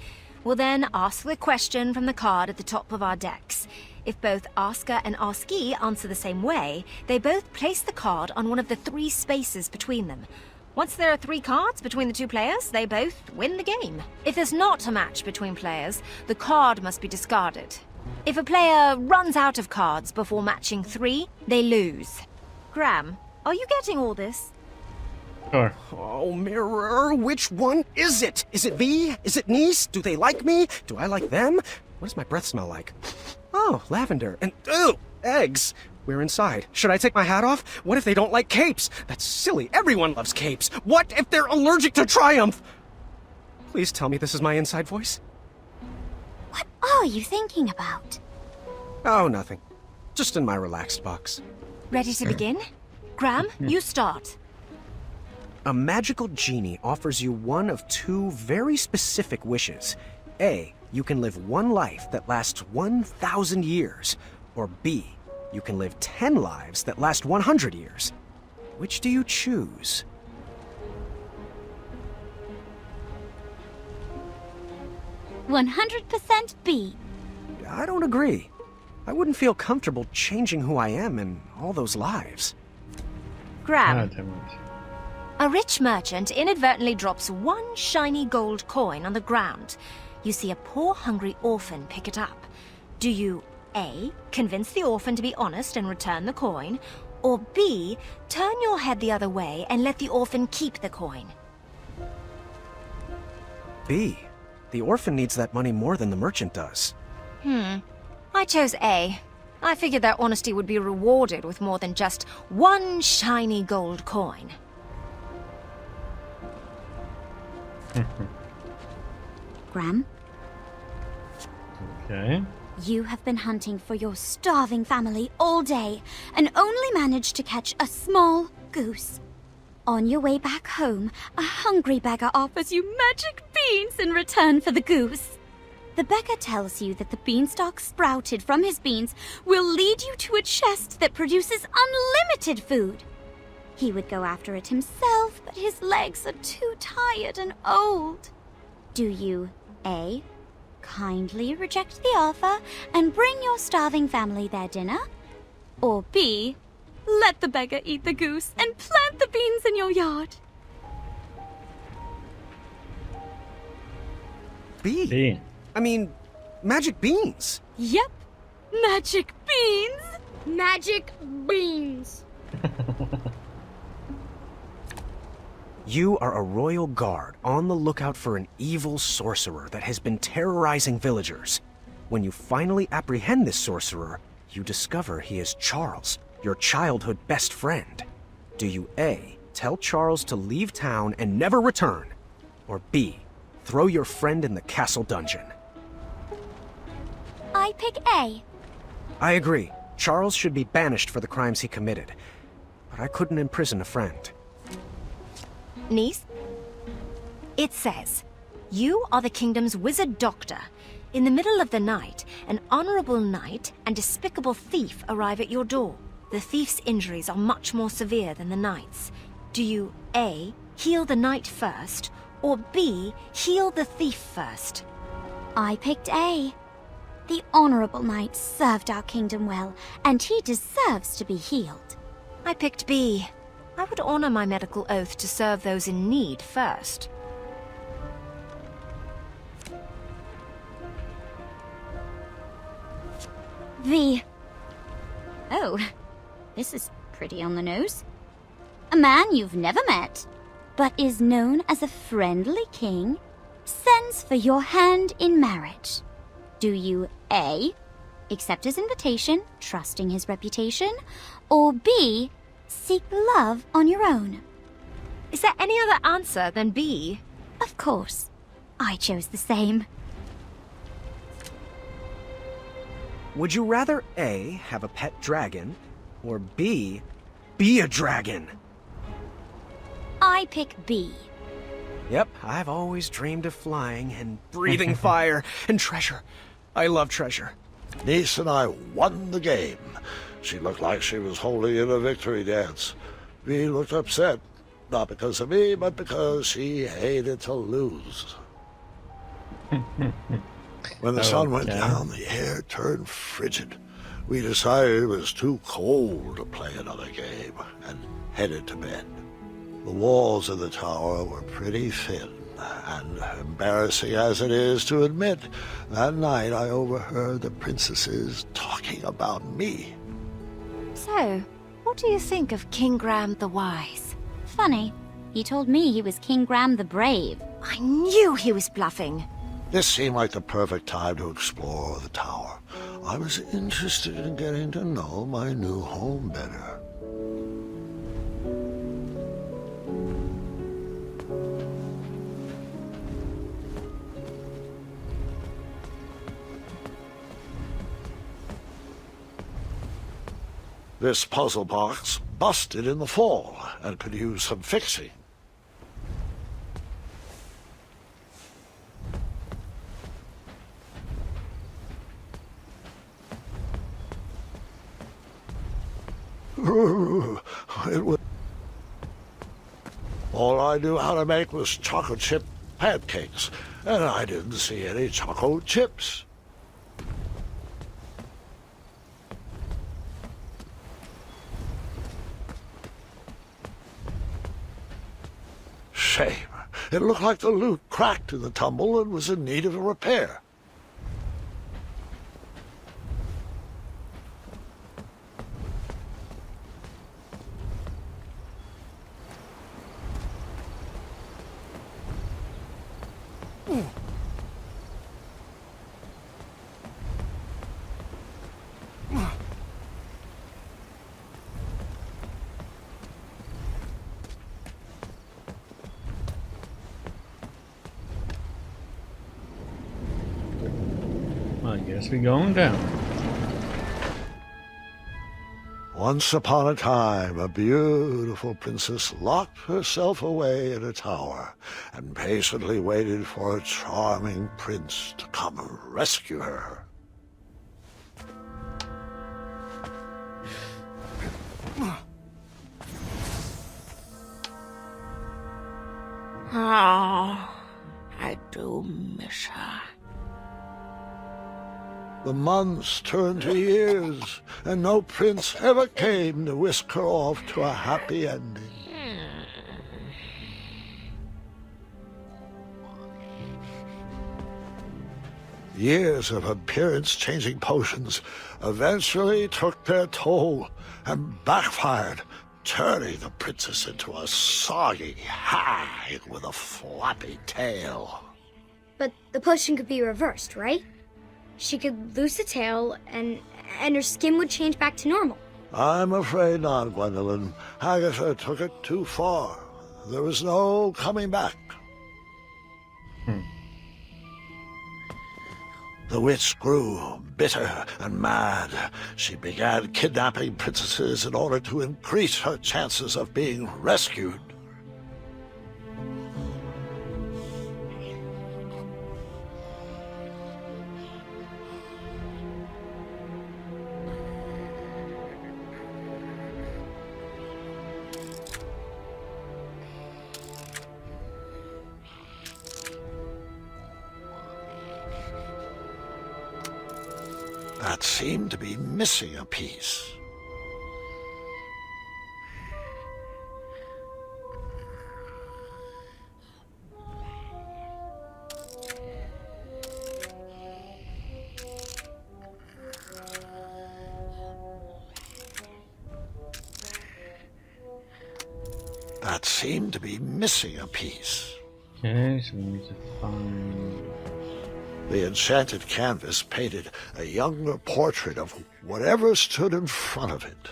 We'll then ask the question from the card at the top of our decks. If both asker and askee answer the same way, they both place the card on one of the 3 spaces between them. Once there are 3 cards between the 2 players, they both win the game. If there's not a match between players, the card must be discarded. If a player runs out of cards before matching 3, they lose. Graham, are you getting all this? Sure. Oh, Mirror, which one is it? Is it V? Is it Niece? Do they like me? Do I like them? What does my breath smell like? Oh, lavender. And, ew, eggs. We're inside. Should I take my hat off? What if they don't like capes? That's silly. Everyone loves capes. What if they're allergic to Triumph? Please tell me this is my inside voice. What are you thinking about? Oh, nothing. Just in my relaxed box. Ready to begin? Graham, you start. A magical genie offers you one of 2 very specific wishes. A, you can live one life that lasts 1,000 years. Or B, you can live 10 lives that last 100 years. Which do you choose? %100% B. I don't agree. I wouldn't feel comfortable changing who I am in all those lives. Graham, Damn it. a rich merchant inadvertently drops 1 shiny gold coin on the ground. You see a poor, hungry orphan pick it up. Do you A, convince the orphan to be honest and return the coin, or B, turn your head the other way and let the orphan keep the coin? B, the orphan needs that money more than the merchant does. I chose A. I figured their honesty would be rewarded with more than just 1 shiny gold coin. Graham, Okay. you have been hunting for your starving family all day and only managed to catch a small goose. On your way back home, a hungry beggar offers you magic beans in return for the goose. The beggar tells you that the beanstalk sprouted from his beans will lead you to a chest that produces unlimited food. He would go after it himself, but his legs are too tired and old. Do you A, kindly reject the offer and bring your starving family their dinner? Or B, let the beggar eat the goose and plant the beans in your yard? B. I mean, magic beans. Yep, magic beans. Magic beans. You are a royal guard on the lookout for an evil sorcerer that has been terrorizing villagers. When you finally apprehend this sorcerer, you discover he is Charles, your childhood best friend. Do you A, tell Charles to leave town and never return? Or B, throw your friend in the castle dungeon? I pick A. I agree. Charles should be banished for the crimes he committed. But I couldn't imprison a friend. Niece? It says, you are the kingdom's wizard doctor. In the middle of the night, an honorable knight and despicable thief arrive at your door. The thief's injuries are much more severe than the knight's. Do you A, heal the knight first, or B, heal the thief first? I picked A. The honorable knight served our kingdom well, and he deserves to be healed. I picked B. I would honor my medical oath to serve those in need first. V. Oh, this is pretty on the nose. A man you've never met, but is known as a friendly king, sends for your hand in marriage. Do you A, accept his invitation, trusting his reputation, or B, seek love on your own? Is there any other answer than B? Of course. I chose the same. Would you rather A, have a pet dragon, or B, be a dragon? I pick B. Yep, I've always dreamed of flying and breathing fire and treasure. I love treasure. Niece and I won the game. She looked like she was holding in a victory dance. V looked upset, not because of me, but because she hated to lose. When the sun went down, the air turned frigid. We decided it was too cold to play another game and headed to bed. The walls of the tower were pretty thin, and embarrassing as it is to admit, that night I overheard the princesses talking about me. So, what do you think of King Graham the Wise? Funny, he told me he was King Graham the Brave. I knew he was bluffing. This seemed like the perfect time to explore the tower. I was interested in getting to know my new home better. This puzzle box busted in the fall and could use some fixing. It was... All I knew how to make was chocolate chip pancakes, and I didn't see any chocolate chips. Shame. It looked like the loot cracked in the tumble and was in need of a repair. I guess we're going down. Once upon a time, a beautiful princess locked herself away in a tower and patiently waited for a charming prince to come rescue her. Oh, I do miss her. The months turned to years, and no prince ever came to whisk her off to a happy ending. Years of appearance-changing potions eventually took their toll and backfired, turning the princess into a soggy hag with a floppy tail. But the potion could be reversed, right? She could lose the tail, and her skin would change back to normal. I'm afraid not, Gwendolyn. Agatha took it too far. There was no coming back. The witch grew bitter and mad. She began kidnapping princesses in order to increase her chances of being rescued. That seemed to be missing a piece. That seemed to be missing a piece. Okay, so we need to find... The enchanted canvas painted a younger portrait of whatever stood in front of it.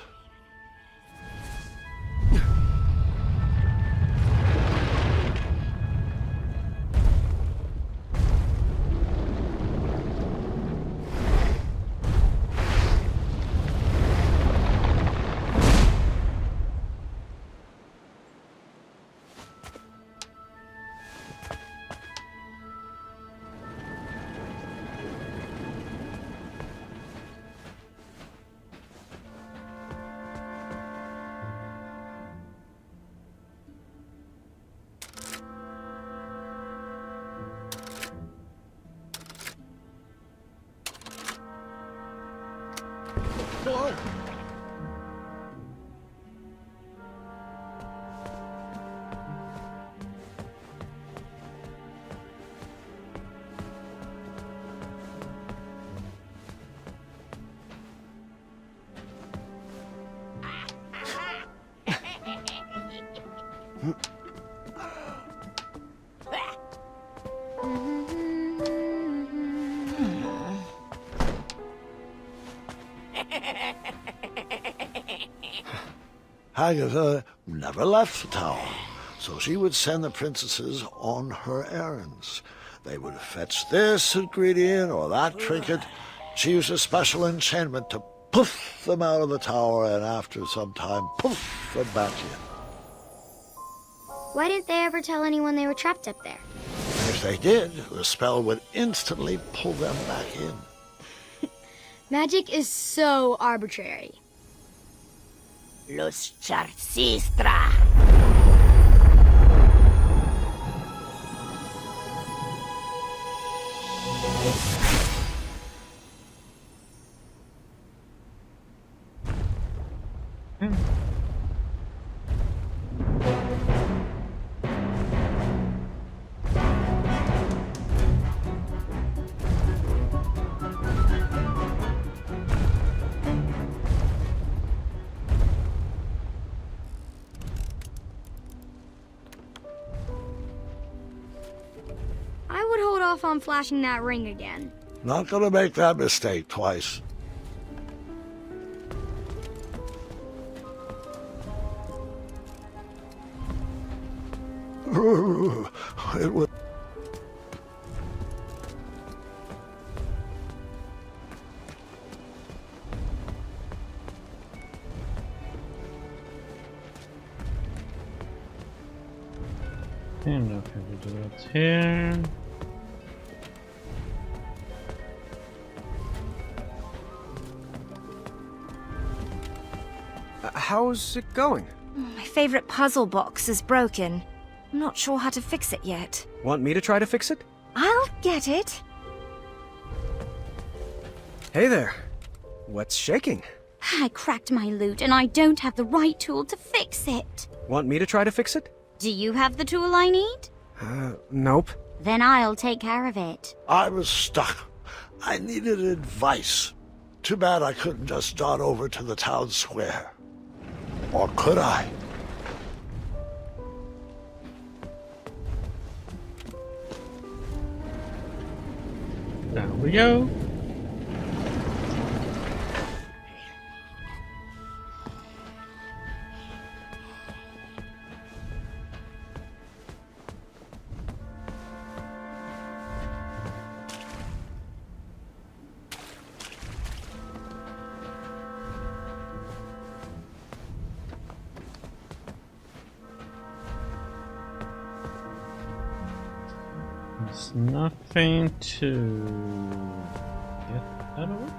Agatha never left the tower, so she would send the princesses on her errands. They would fetch this ingredient or that trinket. She used a special enchantment to poof them out of the tower, and after some time, poof them back in. Why didn't they ever tell anyone they were trapped up there? If they did, the spell would instantly pull them back in. Magic is so arbitrary. Los Charcistra. I would hold off on flashing that ring again. Not gonna make that mistake twice. It was... And now can we do that here? How's it going? My favorite puzzle box is broken. I'm not sure how to fix it yet. Want me to try to fix it? I'll get it. Hey there. What's shaking? I cracked my lute and I don't have the right tool to fix it. Want me to try to fix it? Do you have the tool I need? Nope. Then I'll take care of it. I was stuck. I needed advice. Too bad I couldn't just dart over to the town square. Or could I? There we go. There's nothing to get out of it.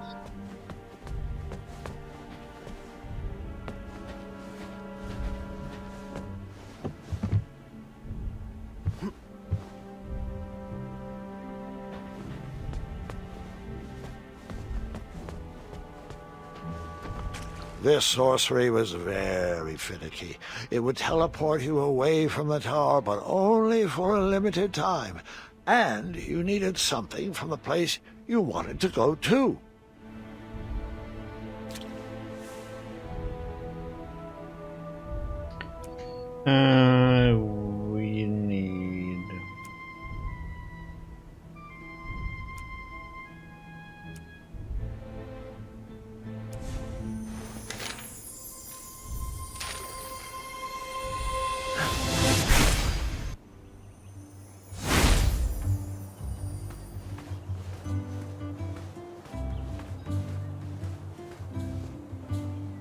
This sorcery was very finicky. It would teleport you away from the tower, but only for a limited time. And you needed something from the place you wanted to go to. We need...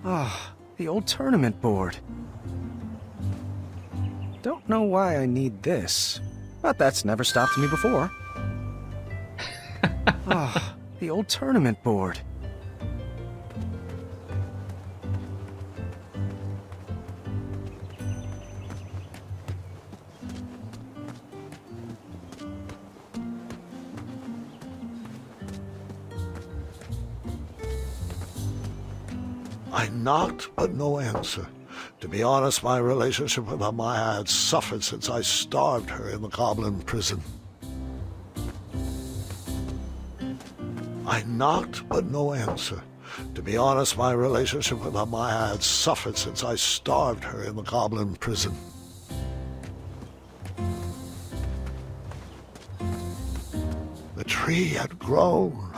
Ah, the old tournament board. Don't know why I need this, but that's never stopped me before. Ah, the old tournament board. I knocked, but no answer. To be honest, my relationship with Amaya had suffered since I starved her in the goblin prison. I knocked, but no answer. To be honest, my relationship with Amaya had suffered since I starved her in the goblin prison. The tree had grown.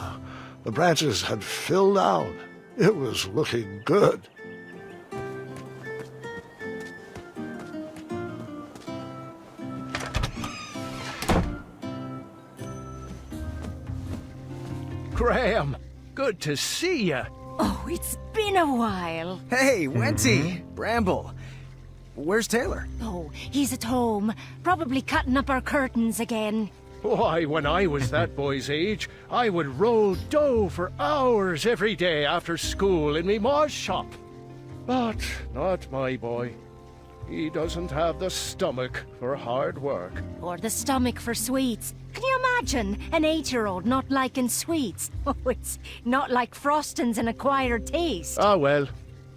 The branches had filled out. It was looking good. Graham, good to see you. Oh, it's been a while. Hey, Wenty! Bramble! Where's Taylor? Oh, he's at home. Probably cutting up our curtains again. Why, when I was that boy's age, I would roll dough for hours every day after school in me ma's shop. But not my boy. He doesn't have the stomach for hard work. Or the stomach for sweets. Can you imagine an 8-year-old not liking sweets? Oh, it's not like frosting's an acquired taste. Ah, well,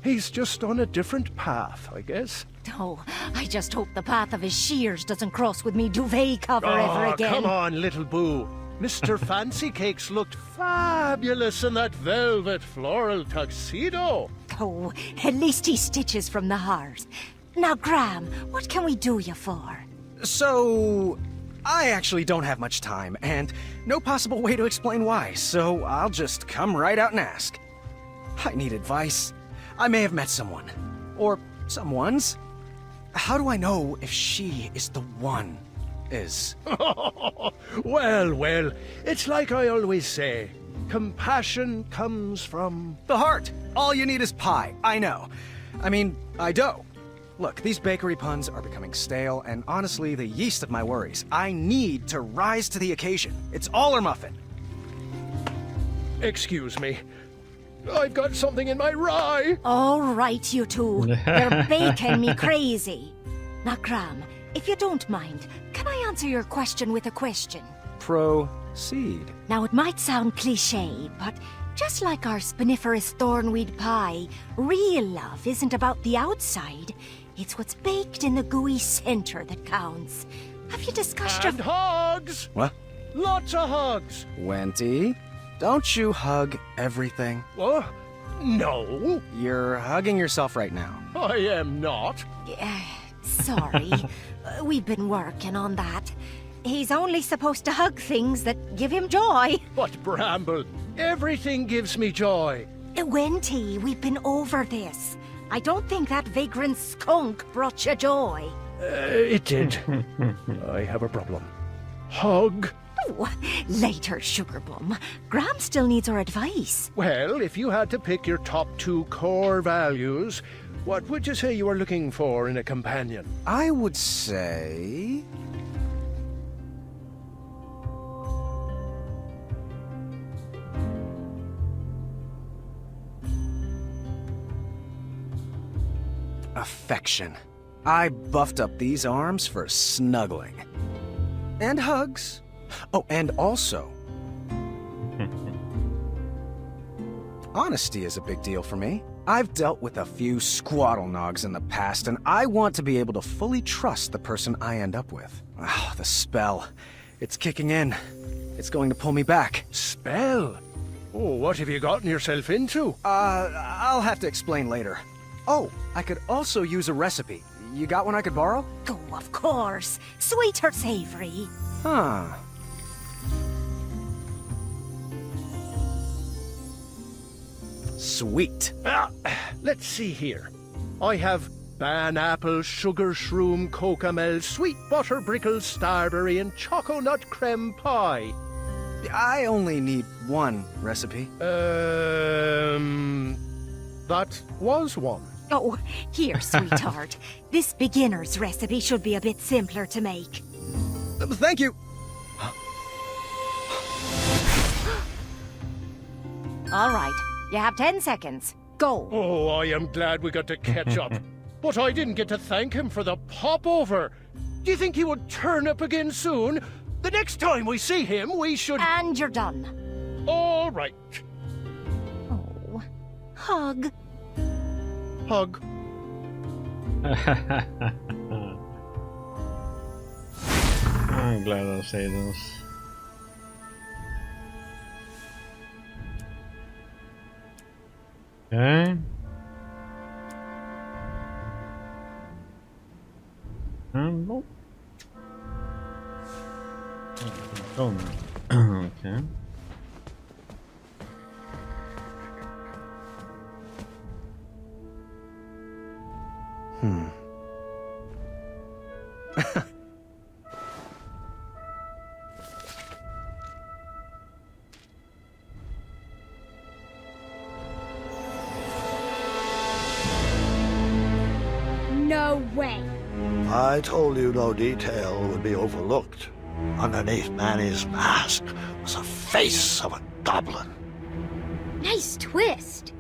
he's just on a different path, I guess. Oh, I just hope the path of his shears doesn't cross with me duvet cover ever again. Come on, little boo. Mr. Fancy Cakes looked fabulous in that velvet floral tuxedo. Oh, at least he stitches from the heart. Now, Graham, what can we do you for? So, I actually don't have much time, and no possible way to explain why, so I'll just come right out and ask. I need advice. I may have met someone. Or someone's. How do I know if she is the one? Well, it's like I always say. Compassion comes from... the heart. All you need is pie, I know. I mean, I do. Look, these bakery puns are becoming stale, and honestly, the yeast of my worries. I need to rise to the occasion. It's all or muffin. Excuse me. I've got something in my rye. All right, you two. You're baking me crazy. Now, Graham, if you don't mind, can I answer your question with a question? Proceed. Now, it might sound cliché, but just like our spiniferous thornweed pie, real love isn't about the outside. It's what's baked in the gooey center that counts. Have you discussed And hugs! What? Lots of hugs! Wenty, don't you hug everything? What? No, You're hugging yourself right now. I am not. Sorry. We've been working on that. He's only supposed to hug things that give him joy. But Bramble, everything gives me joy. Wenty, we've been over this. I don't think that vagrant skunk brought you joy. It did. I have a problem. Hug? Oh, later, Sugarbum. Graham still needs our advice. Well, if you had to pick your top 2 core values, what would you say you are looking for in a companion? I would say... affection. I buffed up these arms for snuggling. And hugs. Oh, and also... honesty is a big deal for me. I've dealt with a few squaddle-nogs in the past, and I want to be able to fully trust the person I end up with. Ah, the spell. It's kicking in. It's going to pull me back. Spell? Oh, what have you gotten yourself into? I'll have to explain later. Oh, I could also use a recipe. You got one I could borrow? Oh, of course. Sweet or savory? Huh. Sweet. Let's see here. I have ban-apple, sugar shroom, cocamel, sweet butter brickle, starberry, and choconut creme pie. I only need one recipe. That was one. Oh, here, sweetheart. This beginner's recipe should be a bit simpler to make. Thank you. All right, you have 10 seconds. Go. Oh, I am glad we got to catch up. But I didn't get to thank him for the popover. Do you think he would turn up again soon? The next time we see him, we should... And you're done. All right. Oh, hug. Hug. I'm glad I say this. Okay. Nope. Oh, okay. No way. I told you no detail would be overlooked. Underneath Manny's mask was the face of a goblin. Nice twist.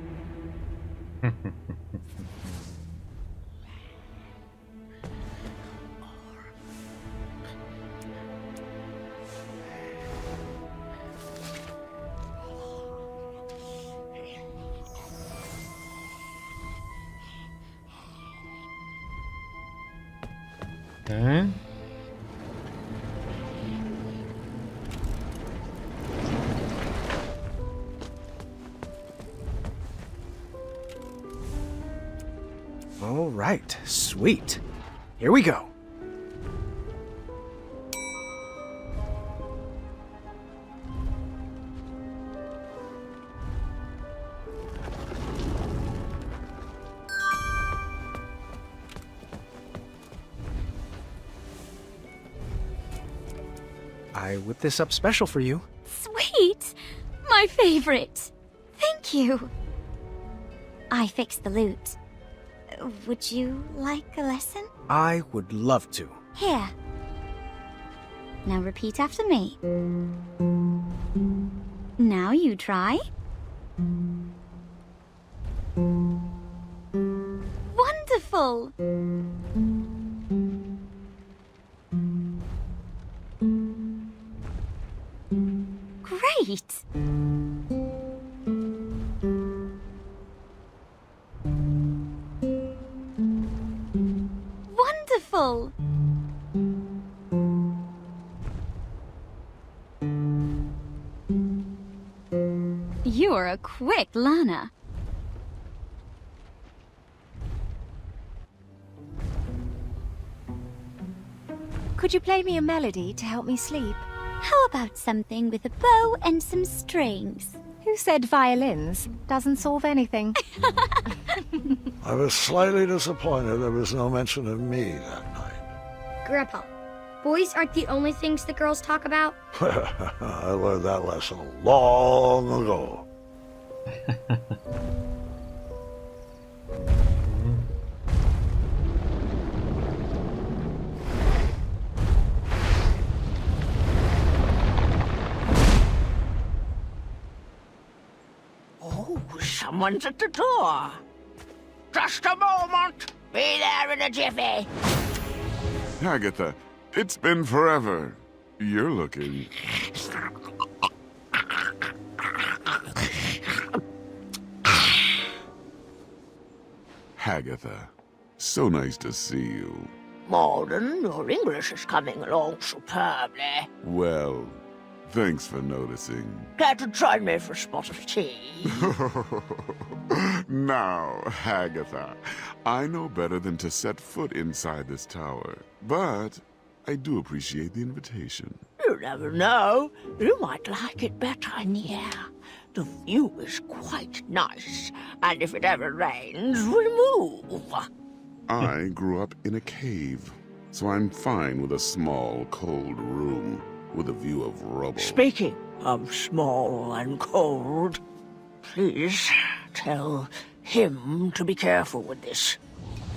Okay. All right, sweet. Here we go. I whipped this up special for you. Sweet. My favorite. Thank you. I fixed the loot. Would you like a lesson? I would love to. Here. Now repeat after me. Now you try. Wonderful! Great! Wonderful! You're a quick learner. Could you play me a melody to help me sleep? How about something with a bow and some strings? Who said violins? Doesn't solve anything. I was slightly disappointed there was no mention of me that night. Grandpa, boys aren't the only things the girls talk about. I learned that lesson long ago. Oh, someone's at the door. Just a moment. Be there in a jiffy. Agatha, it's been forever. You're looking... Agatha, so nice to see you. Malden, your English is coming along superbly. Well, thanks for noticing. Care to join me for a spot of tea? Now, Agatha, I know better than to set foot inside this tower, but I do appreciate the invitation. You never know. You might like it better in the air. The view is quite nice, and if it ever rains, we'll move. I grew up in a cave, so I'm fine with a small, cold room with a view of rubble. Speaking of small and cold, please tell him to be careful with this.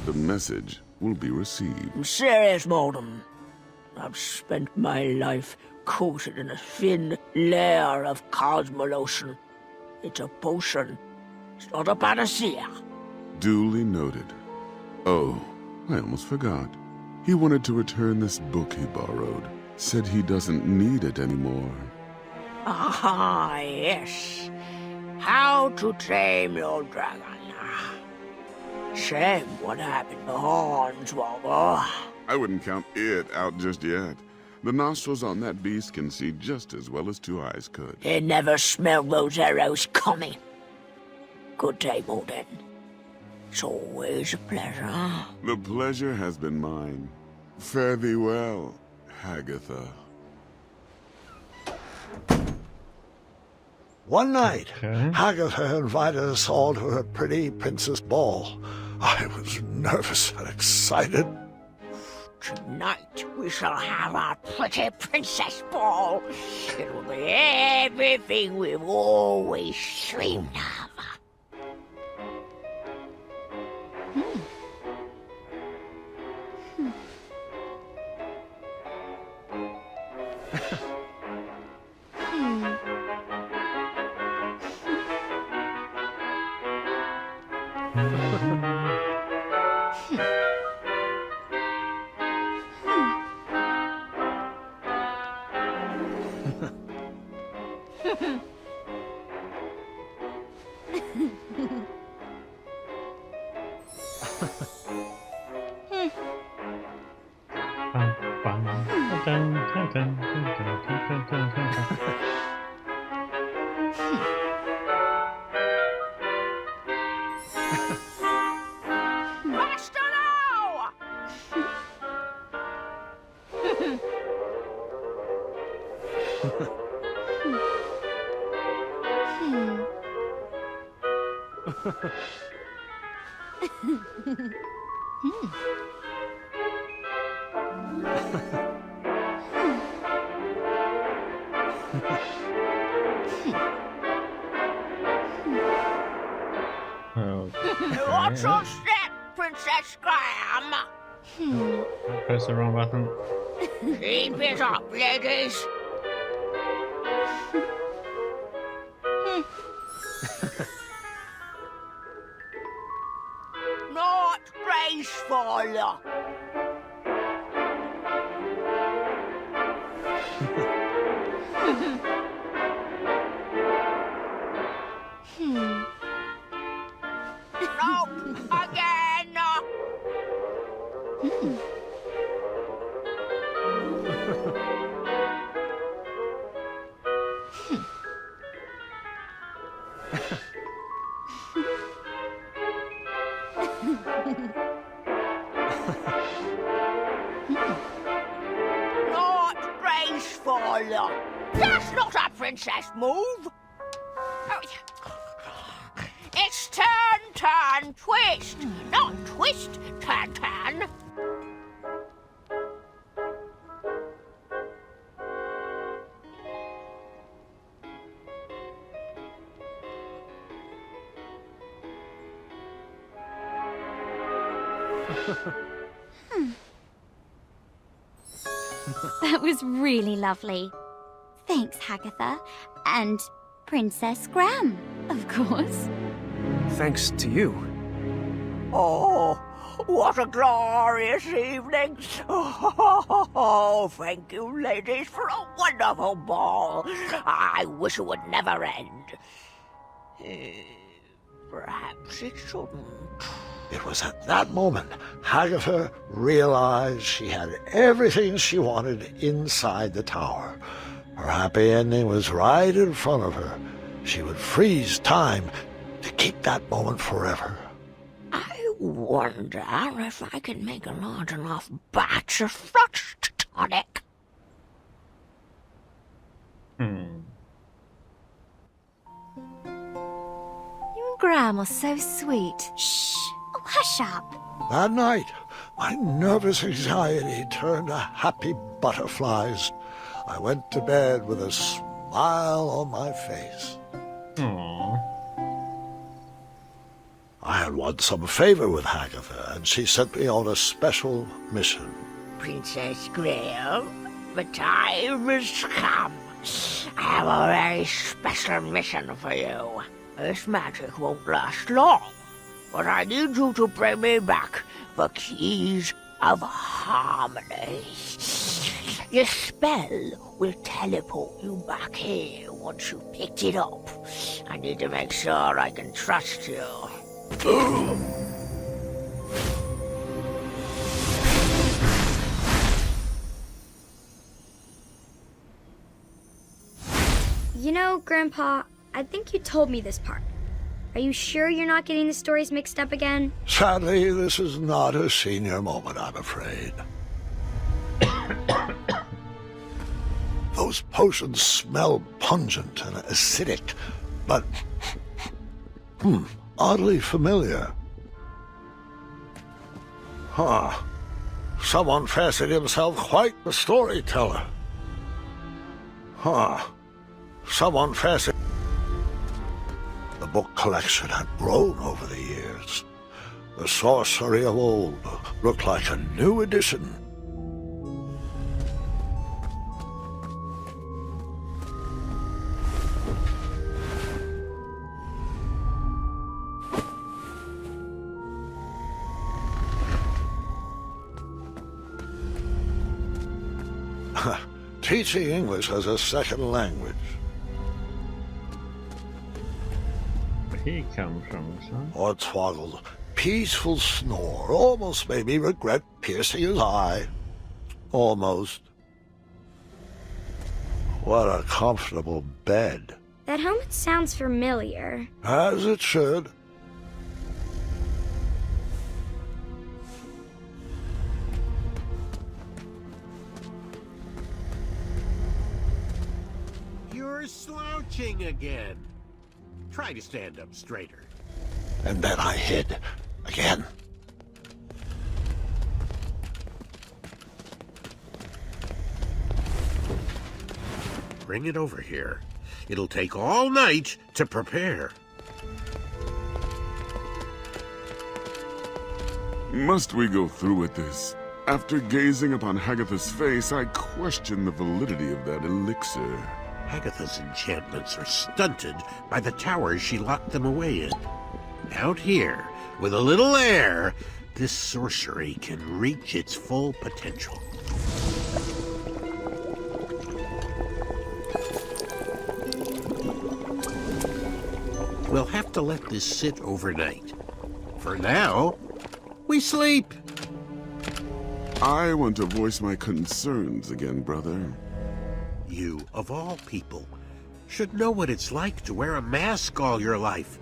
The message will be received. I'm serious, Malden. I've spent my life coated in a thin layer of cosmolotion. It's a potion. It's not a panacea. Duly noted. Oh, I almost forgot. He wanted to return this book he borrowed. Said he doesn't need it anymore. Ah, yes. How to Tame Your Dragon. Shame what happened to Hornswoggle. I wouldn't count it out just yet. The nostrils on that beast can see just as well as two eyes could. They never smelled those arrows coming. Good day, Malden. It's always a pleasure. The pleasure has been mine. Fare thee well, Agatha. One night, Agatha invited us all to her pretty princess ball. I was nervous and excited. Tonight we shall have our pretty princess ball. It will be everything we've always dreamed of. Faster now! Watch your step! Princess Scram. Don't press the wrong button. Keep it up, ladies. Not graceful. Nope, again. Not graceful. That's not a princess move. It's turn, turn, twist. Not twist, turn, turn. That was really lovely. Thanks, Hagatha. And Princess Scram, of course. Thanks to you. Oh, what a glorious evening. Oh, thank you, ladies, for a wonderful ball. I wish it would never end. Perhaps it shouldn't. It was at that moment Hagatha realized she had everything she wanted inside the tower. Her happy ending was right in front of her. She would freeze time to keep that moment forever. I wonder if I can make a large enough batch of flush tonic. You and Gram are so sweet. Shh! Oh, hush up. That night, my nervous anxiety turned to happy butterflies. I went to bed with a smile on my face. Aww. I had won some favor with Hagatha, and she sent me on a special mission. Princess Graham, the time has come. I have a very special mission for you. This magic won't last long, but I need you to bring me back the keys of harmony. Your spell will teleport you back here once you picked it up. I need to make sure I can trust you. You know, Grandpa, I think you told me this part. Are you sure you're not getting the stories mixed up again? Sadly, this is not a senior moment, I'm afraid. Those potions smell pungent and acidic, but oddly familiar. Huh. Someone fancied himself quite the storyteller. Huh. Someone fancied... The book collection had grown over the years. The sorcery of old looked like a new edition. Teaching English as a second language. Where he come from, son? Hornswoggle's peaceful snore almost made me regret piercing his eye. Almost. What a comfortable bed. That helmet sounds familiar. As it should. You're slouching again. Try to stand up straighter. And then I hid again. Bring it over here. It'll take all night to prepare. Must we go through with this? After gazing upon Hagatha's face, I question the validity of that elixir. Hagatha's enchantments are stunted by the towers she locked them away in. Out here, with a little air, this sorcery can reach its full potential. We'll have to let this sit overnight. For now, we sleep. I want to voice my concerns again, brother. You, of all people, should know what it's like to wear a mask all your life.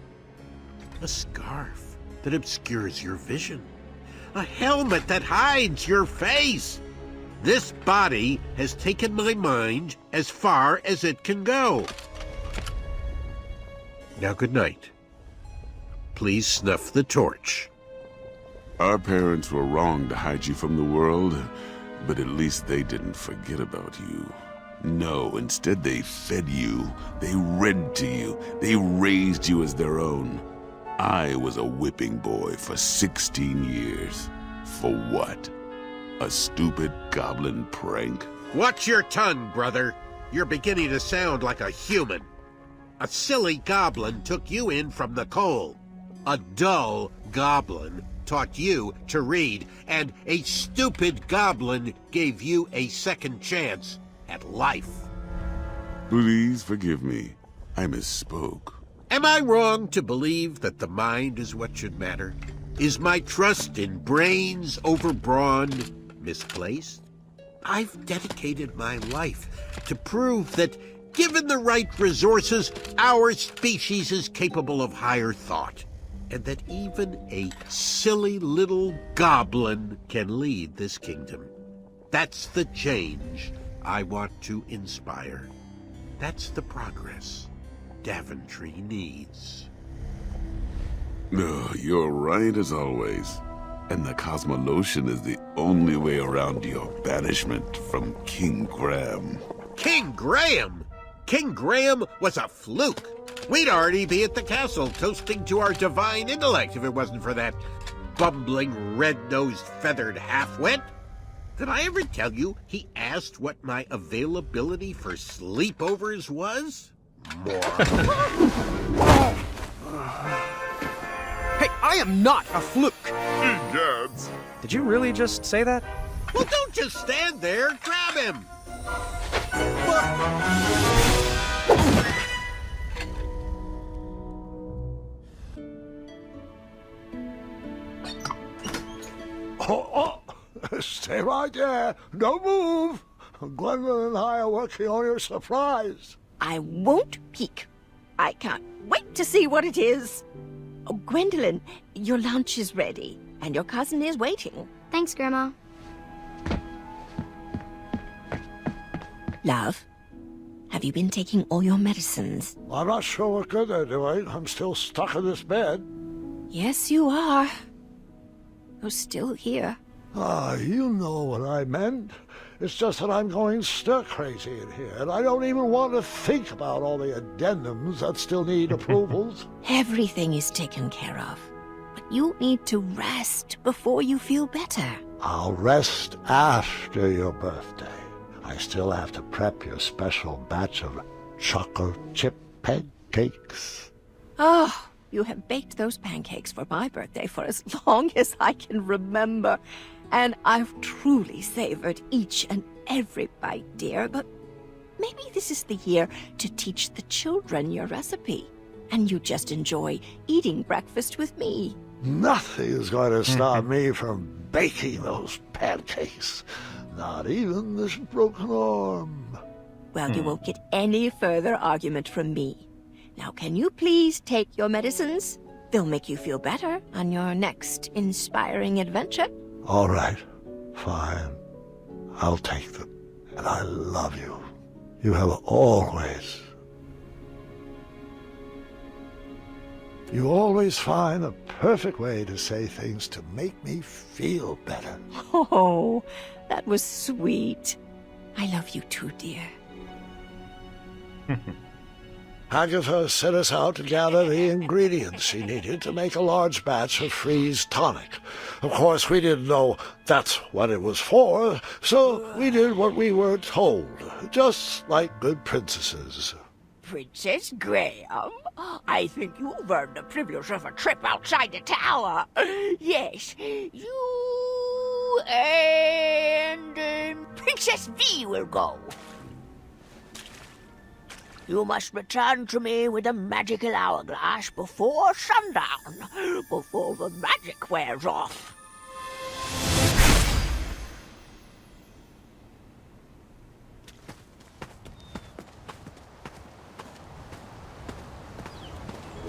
A scarf that obscures your vision. A helmet that hides your face. This body has taken my mind as far as it can go. Now, good night. Please snuff the torch. Our parents were wrong to hide you from the world, but at least they didn't forget about you. No, instead they fed you, they read to you, they raised you as their own. I was a whipping boy for 16 years. For what? A stupid goblin prank? Watch your tongue, brother. You're beginning to sound like a human. A silly goblin took you in from the cold. A dull goblin taught you to read, and a stupid goblin gave you a second chance at life. Please forgive me. I misspoke. Am I wrong to believe that the mind is what should matter? Is my trust in brains over brawn misplaced? I've dedicated my life to prove that, given the right resources, our species is capable of higher thought, and that even a silly little goblin can lead this kingdom. That's the change I want to inspire. That's the progress Daventry needs. You're right as always. And the Cosmolotion is the only way around your banishment from King Graham. King Graham? King Graham was a fluke. We'd already be at the castle toasting to our divine intellect if it wasn't for that bumbling, red-nosed, feathered half-wit. Did I ever tell you he asked what my availability for sleepovers was? Moron. Hey, I am not a fluke! Egads! Did you really just say that? Well, don't just stand there. Grab him. Stay right there. Don't move. Gwendolyn and I are working on your surprise. I won't peek. I can't wait to see what it is. Oh, Gwendolyn, your lunch is ready, and your cousin is waiting. Thanks, Grandma. Love, have you been taking all your medicines? I'm not sure what good they're doing. I'm still stuck in this bed. Yes, you are. You're still here. You know what I meant. It's just that I'm going stir-crazy in here, and I don't even want to think about all the addendums that still need approvals. Everything is taken care of, but you need to rest before you feel better. I'll rest after your birthday. I still have to prep your special batch of chocolate chip pancakes. Oh, you have baked those pancakes for my birthday for as long as I can remember. And I've truly savored each and every bite, dear, but maybe this is the year to teach the children your recipe. And you just enjoy eating breakfast with me. Nothing is going to stop me from baking those pancakes. Not even this broken arm. Well, you won't get any further argument from me. Now, can you please take your medicines? They'll make you feel better on your next inspiring adventure. All right, fine. I'll take them. And I love you. You have always... You always find the perfect way to say things to make me feel better. Oh, that was sweet. I love you too, dear. Agatha set us out to gather the ingredients she needed to make a large batch of freeze tonic. Of course, we didn't know that's what it was for, so we did what we were told, just like good princesses. Princess Graham, I think you've earned the privilege of a trip outside the tower. Yes, you and Princess V will go. You must return to me with a magical hourglass before sundown, before the magic wears off.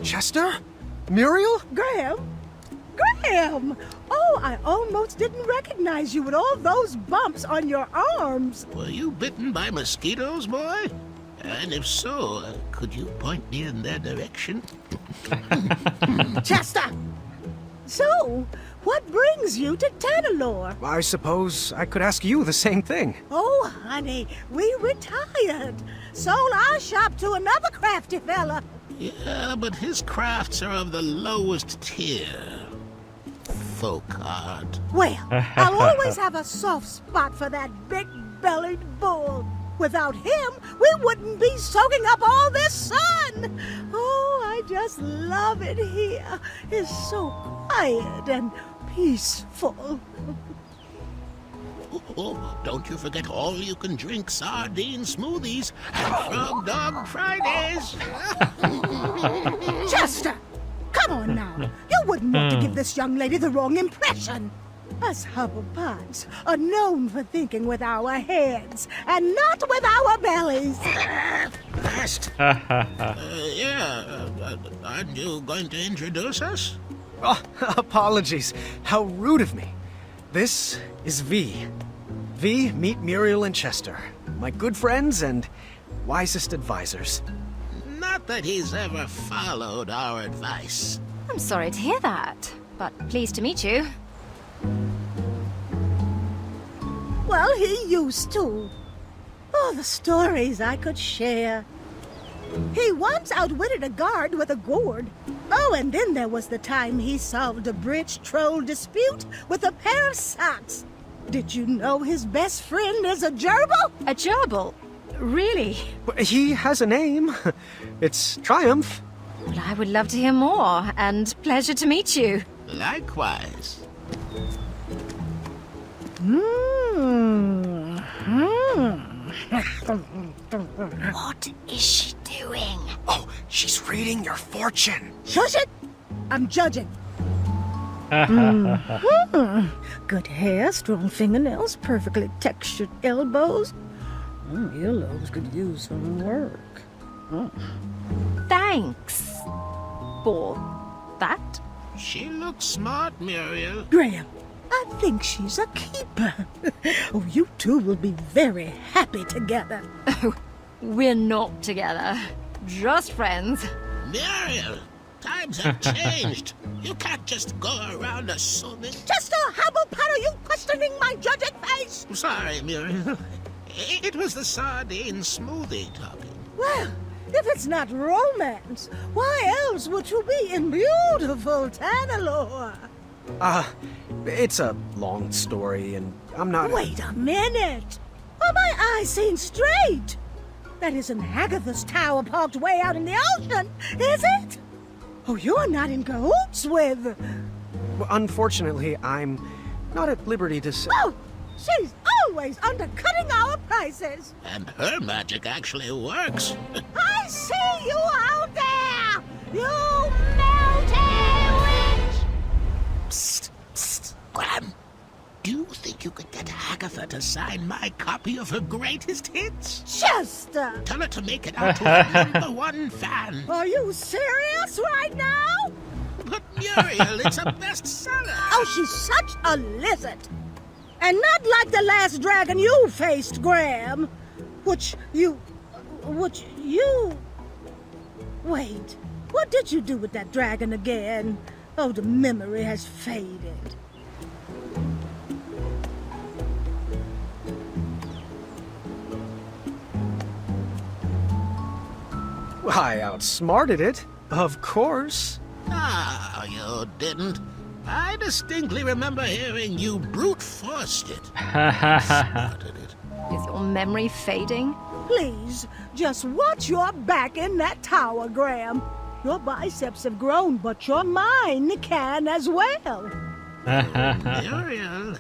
Chester? Muriel? Graham? Graham! Oh, I almost didn't recognize you with all those bumps on your arms. Were you bitten by mosquitoes, boy? And if so, could you point me in their direction? Chester! So, what brings you to Tanalorr? I suppose I could ask you the same thing. Oh, honey, we retired. Sold our shop to another crafty fella. Yeah, but his crafts are of the lowest tier. Folk art. Well, I'll always have a soft spot for that big-bellied bull. Without him, we wouldn't be soaking up all this sun. Oh, I just love it here. It's so quiet and peaceful. Oh, don't you forget all-you-can-drink sardine smoothies and Frog Dog Fridays. Chester, come on now. You wouldn't want to give this young lady the wrong impression. Us Hubblepods are known for thinking with our heads and not with our bellies. Fast. Aren't you going to introduce us? Oh, apologies. How rude of me. This is V. V, meet Muriel and Chester. My good friends and wisest advisors. Not that he's ever followed our advice. I'm sorry to hear that, but pleased to meet you. Well, he used to. Oh, the stories I could share. He once outwitted a guard with a gourd. Oh, and then there was the time he solved a bridge troll dispute with a pair of socks. Did you know his best friend is a gerbil? A gerbil? Really? He has a name. It's Triumph. Well, I would love to hear more, and pleasure to meet you. Likewise. What is she doing? Oh, she's reading your fortune. Shush it! I'm judging. Good hair, strong fingernails, perfectly textured elbows. Earlobes could use some work. Thanks for that. She looks smart, Muriel. Graham, I think she's a keeper. Oh, you two will be very happy together. Oh, we're not together. Just friends. Muriel, times have changed. You can't just go around assuming. Chester, how are you questioning my judging face? Sorry, Muriel. It was the sardine smoothie talking. Well, if it's not romance, why else would you be in beautiful Tanalorr? It's a long story, and I'm not... Wait a minute! Are my eyes seen straight? That isn't Agatha's tower parked way out in the ocean, is it? Oh, you're not in cahoots with... Well, unfortunately, I'm not at liberty to say... Oh! She's always undercutting our prices! And her magic actually works. I see you out there! You melty witch! Psst, psst, Graham. Do you think you could get Agatha to sign my copy of her greatest hits? Chester! Tell her to make it out to her #1 fan. Are you serious right now? But Muriel, it's a bestseller. Oh, she's such a lizard! And not like the last dragon you faced, Graham. Which you... Wait, what did you do with that dragon again? Oh, the memory has faded. I outsmarted it, of course. Ah, you didn't. I distinctly remember hearing you brute-forced it. Smarted it. Is your memory fading? Please, just watch your back in that tower, Graham. Your biceps have grown, but your mind can as well. Muriel,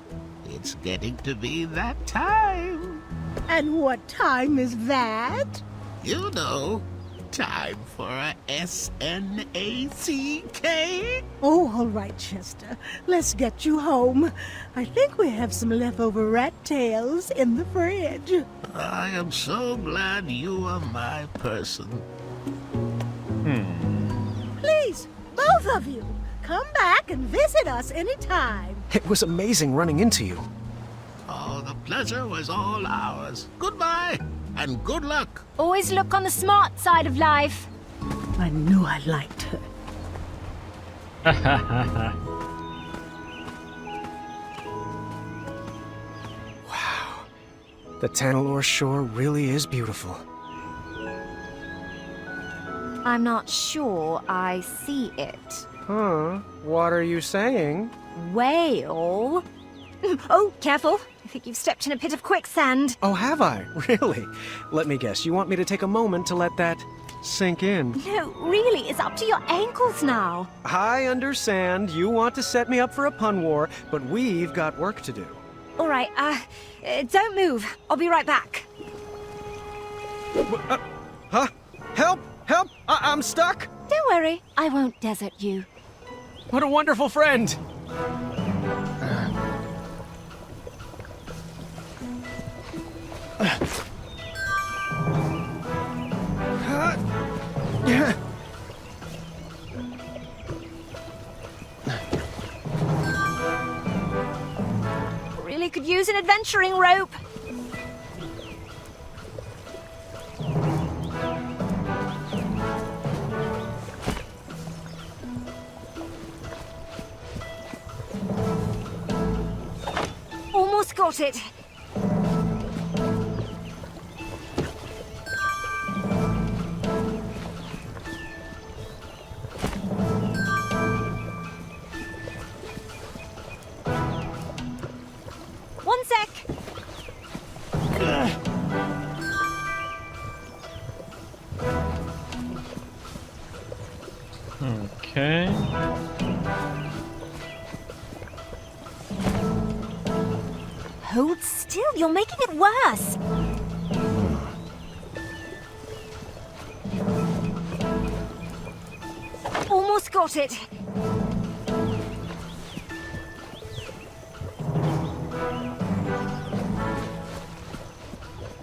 it's getting to be that time. And what time is that? You know, time for a SNACK. Oh, all right, Chester. Let's get you home. I think we have some leftover rat tails in the fridge. I am so glad you are my person. Please, both of you, come back and visit us anytime. It was amazing running into you. Oh, the pleasure was all ours. Goodbye, and good luck. Always look on the smart side of life. I knew I liked her. Wow. The Tanalor shore really is beautiful. I'm not sure I see it. Huh? What are you saying? Whale? Oh, careful. I think you've stepped in a pit of quicksand. Oh, have I? Really? Let me guess, you want me to take a moment to let that sink in? No, really, it's up to your ankles now. I understand you want to set me up for a pun war, but we've got work to do. All right, don't move. I'll be right back. Huh? Help! Help! I'm stuck! Don't worry, I won't desert you. What a wonderful friend! Really could use an adventuring rope. Almost got it. One sec. Okay. Hold still, you're making it worse. Almost got it.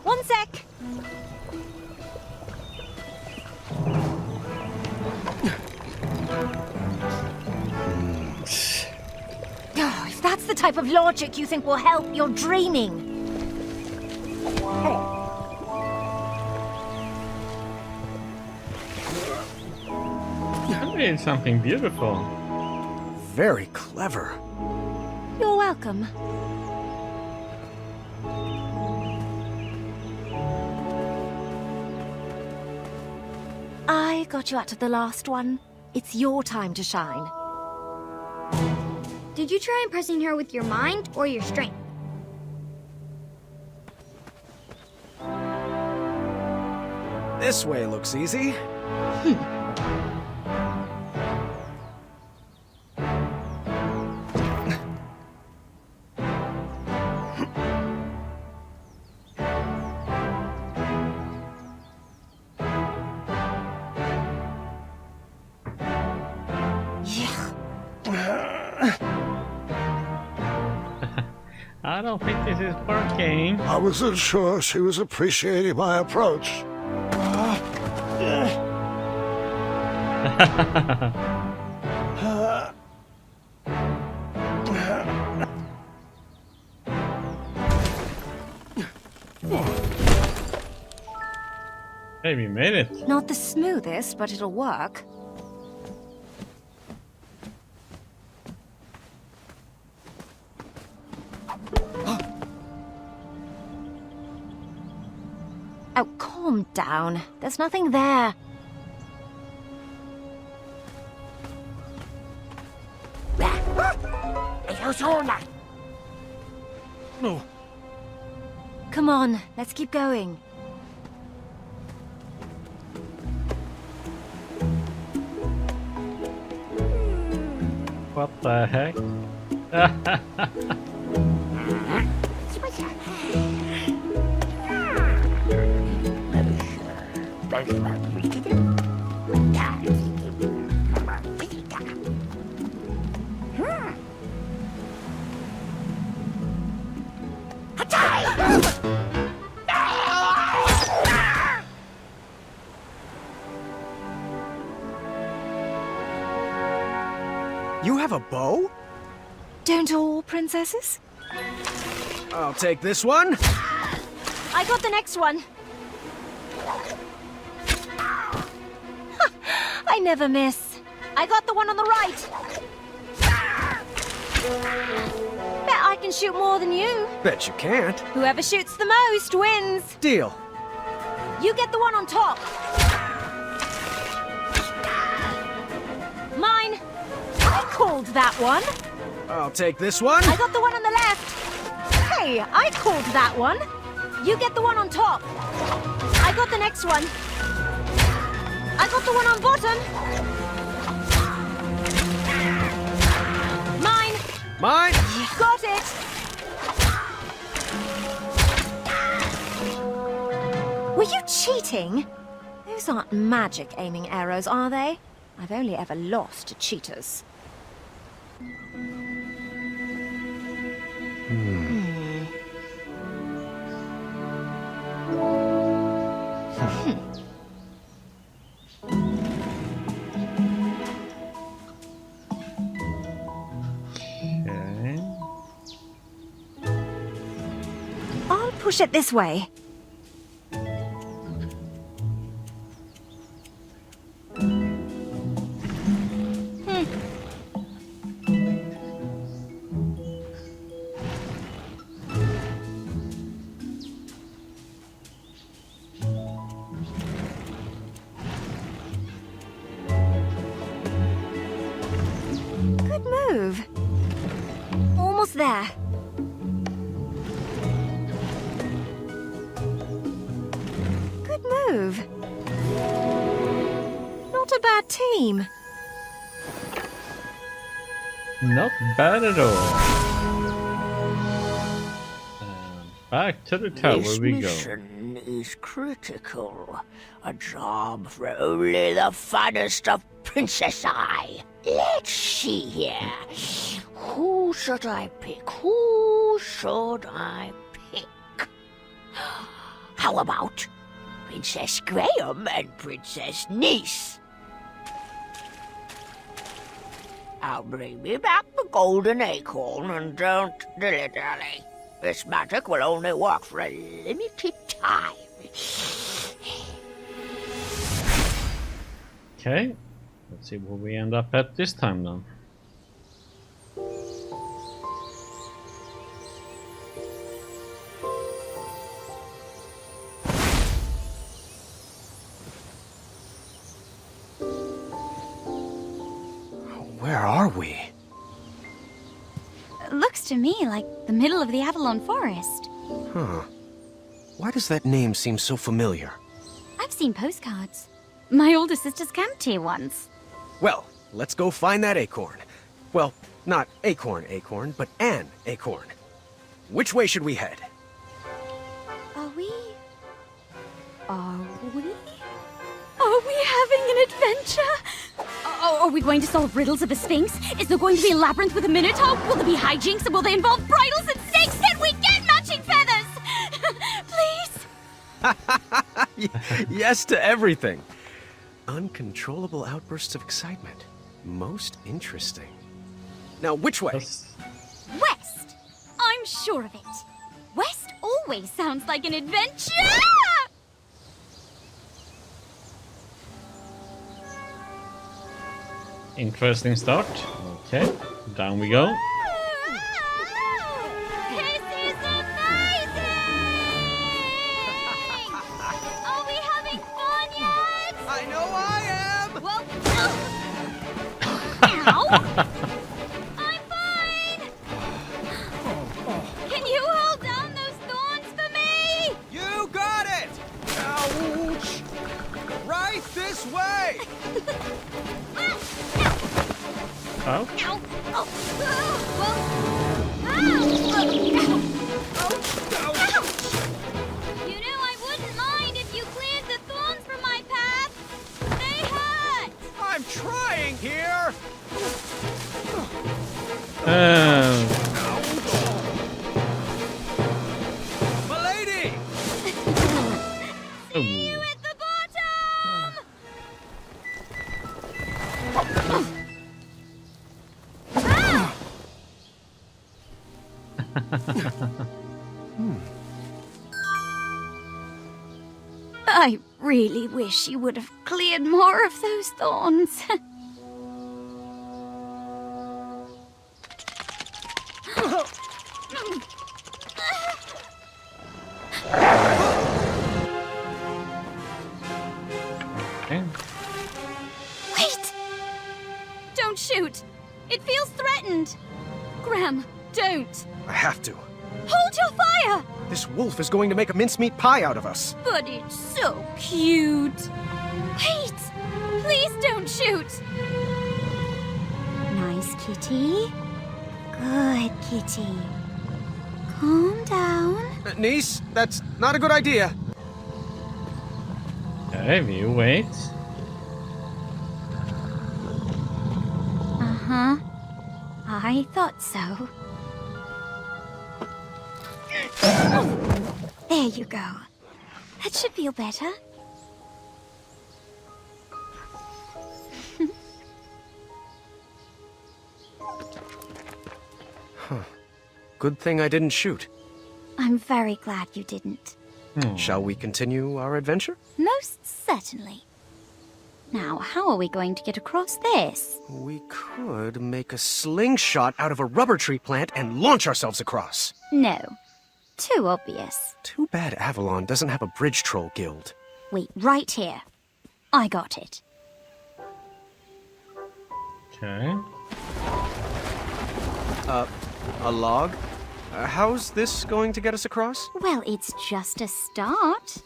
One sec. Oh, if that's the type of logic you think will help, you're dreaming. I'm doing something beautiful. Very clever. You're welcome. I got you out of the last one. It's your time to shine. Did you try impressing her with your mind or your strength? This way looks easy. I don't think this is working. I wasn't sure she was appreciating my approach. Hey, we made it. Not the smoothest, but it'll work. Oh, calm down. There's nothing there. No. Come on, let's keep going. What the heck? You have a bow? Don't all princesses? I'll take this one. I got the next one. I never miss. I got the one on the right. Bet I can shoot more than you. Bet you can't. Whoever shoots the most wins. Deal. You get the one on top. Mine. I called that one. I'll take this one. I got the one on the left. Hey, I called that one. You get the one on top. I got the next one. I got the one on bottom. Mine. Mine. Got it. Were you cheating? Those aren't magic aiming arrows, are they? I've only ever lost to cheaters. Okay. I'll push it this way. Good move. Almost there. Good move. Not a bad team. Not bad at all. Back to the tower This we go. mission is critical. A job for only the finest of Princess Eye. Let's see here. Who should I pick? Who should I pick? How about Princess Graham and Princess Niece? Now bring me back the golden acorn and don't dilly-dally. This magic will only work for a limited time. Okay. Let's see where we end up at this time then. Where are we? Looks to me like the middle of the Avalon Forest. Huh. Why does that name seem so familiar? I've seen postcards. My older sisters camped here once. Well, let's go find that acorn. Well, not acorn, but an acorn. Which way should we head? Are we having an adventure? Are we going to solve riddles of a sphinx? Is there going to be a labyrinth with a minotaur? Will there be hijinks and will they involve bridles and snakes? Can we get matching feathers? Please? Yes to everything. Uncontrollable outbursts of excitement. Most interesting. Now, which way? West! I'm sure of it. West always sounds like an adventure! Interesting start. Okay, down we go. This is amazing! Are we having fun yet? I know I am! Well, ow! I'm fine! this way! Oh. Ow! Oh! Ow! You know, I wouldn't mind if you cleared the thorns from my path. They hurt! I'm trying here! Milady! See you at the bottom! I really wish you would have cleared more of those thorns. Okay. Wait! Don't shoot! It feels threatened! Graham, don't! I have to. Hold your fire! This wolf is going to make a mincemeat pie out of us. But it's so cute! Wait! Please don't shoot! Nice kitty. Good kitty. Calm down. Niece, that's not a good idea. Okay, you wait. Uh-huh. I thought so. There you go. That should feel better. Good thing I didn't shoot. I'm very glad you didn't. Shall we continue our adventure? Most certainly. Now, how are we going to get across this? We could make a slingshot out of a rubber tree plant and launch ourselves across. No. Too obvious. Too bad Avalon doesn't have a bridge troll guild. Wait, right here. I got it. Okay. A log? How's this going to get us across? Well, it's just a start.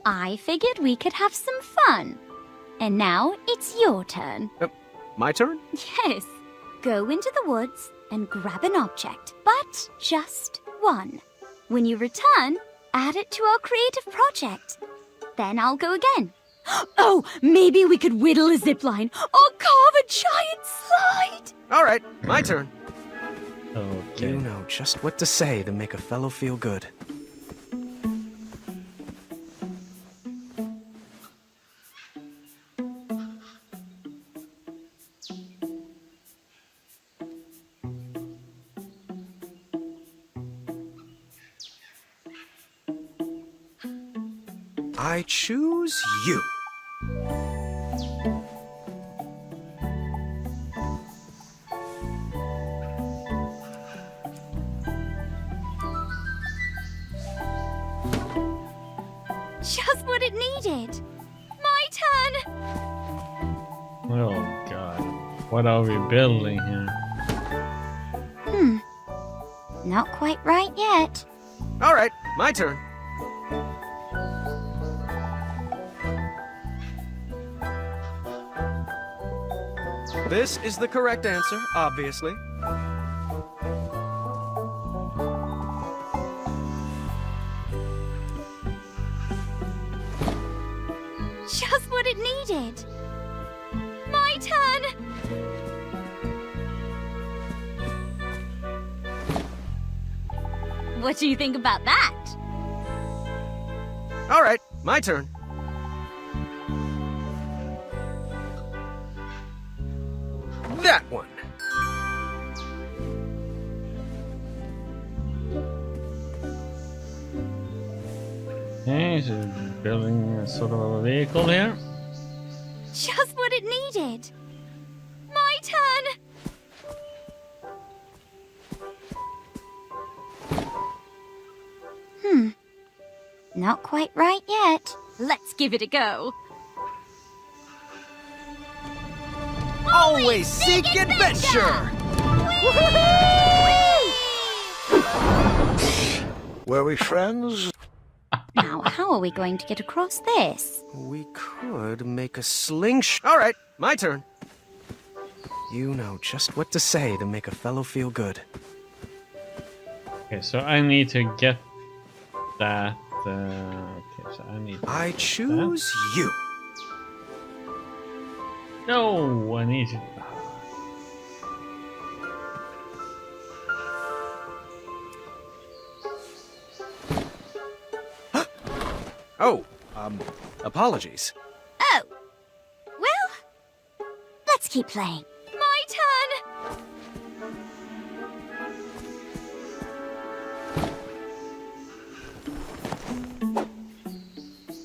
I figured we could have some fun. And now it's your turn. My turn? Yes. Go into the woods and grab an object, but just one. When you return, add it to our creative project. Then I'll go again. Oh, maybe we could whittle a zipline or carve a giant slide! All right, my turn. Okay. You know just what to say to make a fellow feel good. I choose you. Just what it needed. My turn! Oh god. What are we building here? Not quite right yet. All right, my turn. This is the correct answer, obviously. Just what it needed. My turn! What do you think about that? All right, my turn. That one. Okay, so building a sort of a vehicle here. Just what it needed. My turn! Not quite right yet. Let's give it a go. Always seek adventure! Were we friends? Now, how are we going to get across this? We could make a slingshot. All right, my turn. You know just what to say to make a fellow feel good. Okay, so I need to get that. Okay, so I need. I choose you. No, I need to. Oh, apologies. Oh. Well, let's keep playing. My turn!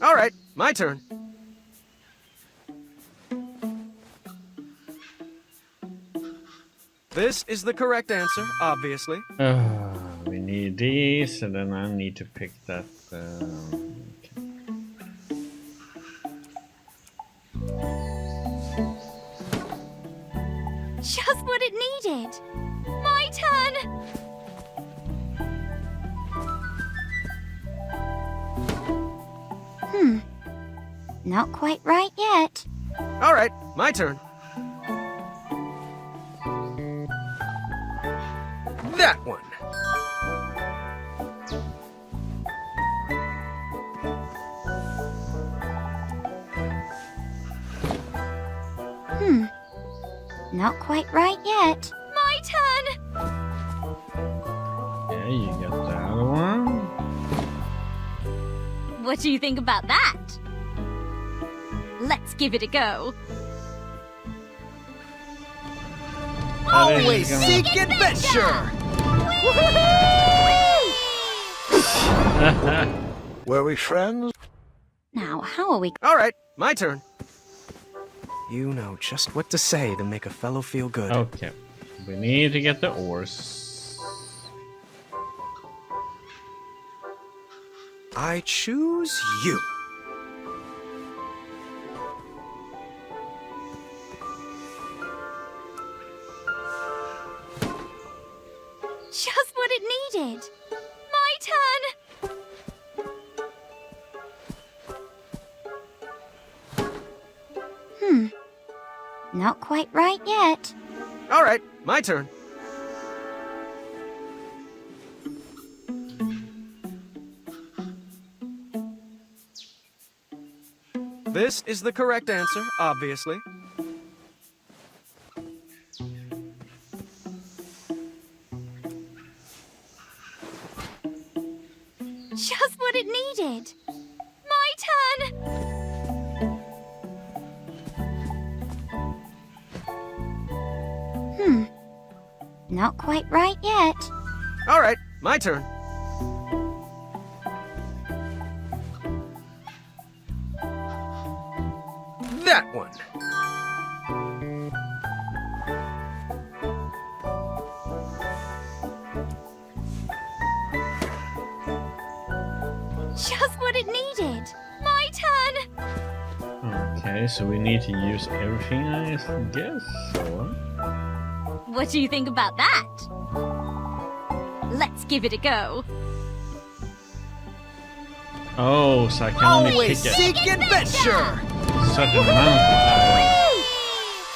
All right, my turn. This is the correct answer, obviously. We need these, and then I need to pick that. Okay. Just what it needed. My turn! Not quite right yet. All right, my turn. That one. Not quite right yet. My turn! Yeah, you got the other one. What do you think about that? Let's give it a go. Always seek adventure! Were we friends? Now, how are we... All right, my turn. You know just what to say to make a fellow feel good. Okay, we need to get the ores. I choose you. Just what it needed. My turn! Not quite right yet. All right, my turn. This is the correct answer, obviously. Just what it needed. My turn! Not quite right yet. All right, my turn. That one. Just what it needed. My turn! Okay, so we need to use everything, I guess. Or... What do you think about that? Let's give it a go. Oh, so I can only Always pick seek adventure! certain amount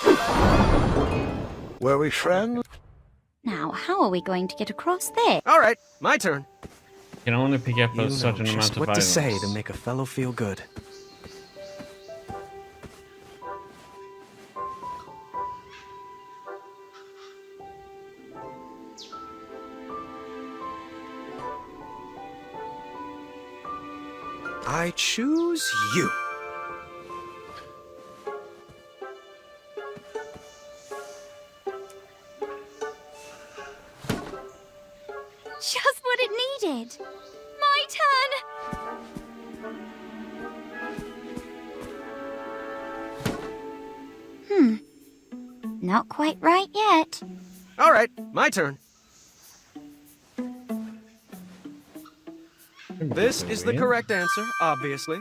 of Were we friends? Now, how are we going to get across this? All right, my turn. You can only pick up You a know certain amount just of what items. to say to make a fellow feel good. I choose you. Just what it needed. My turn! Not quite right yet. All right, my turn. This is the correct answer, obviously.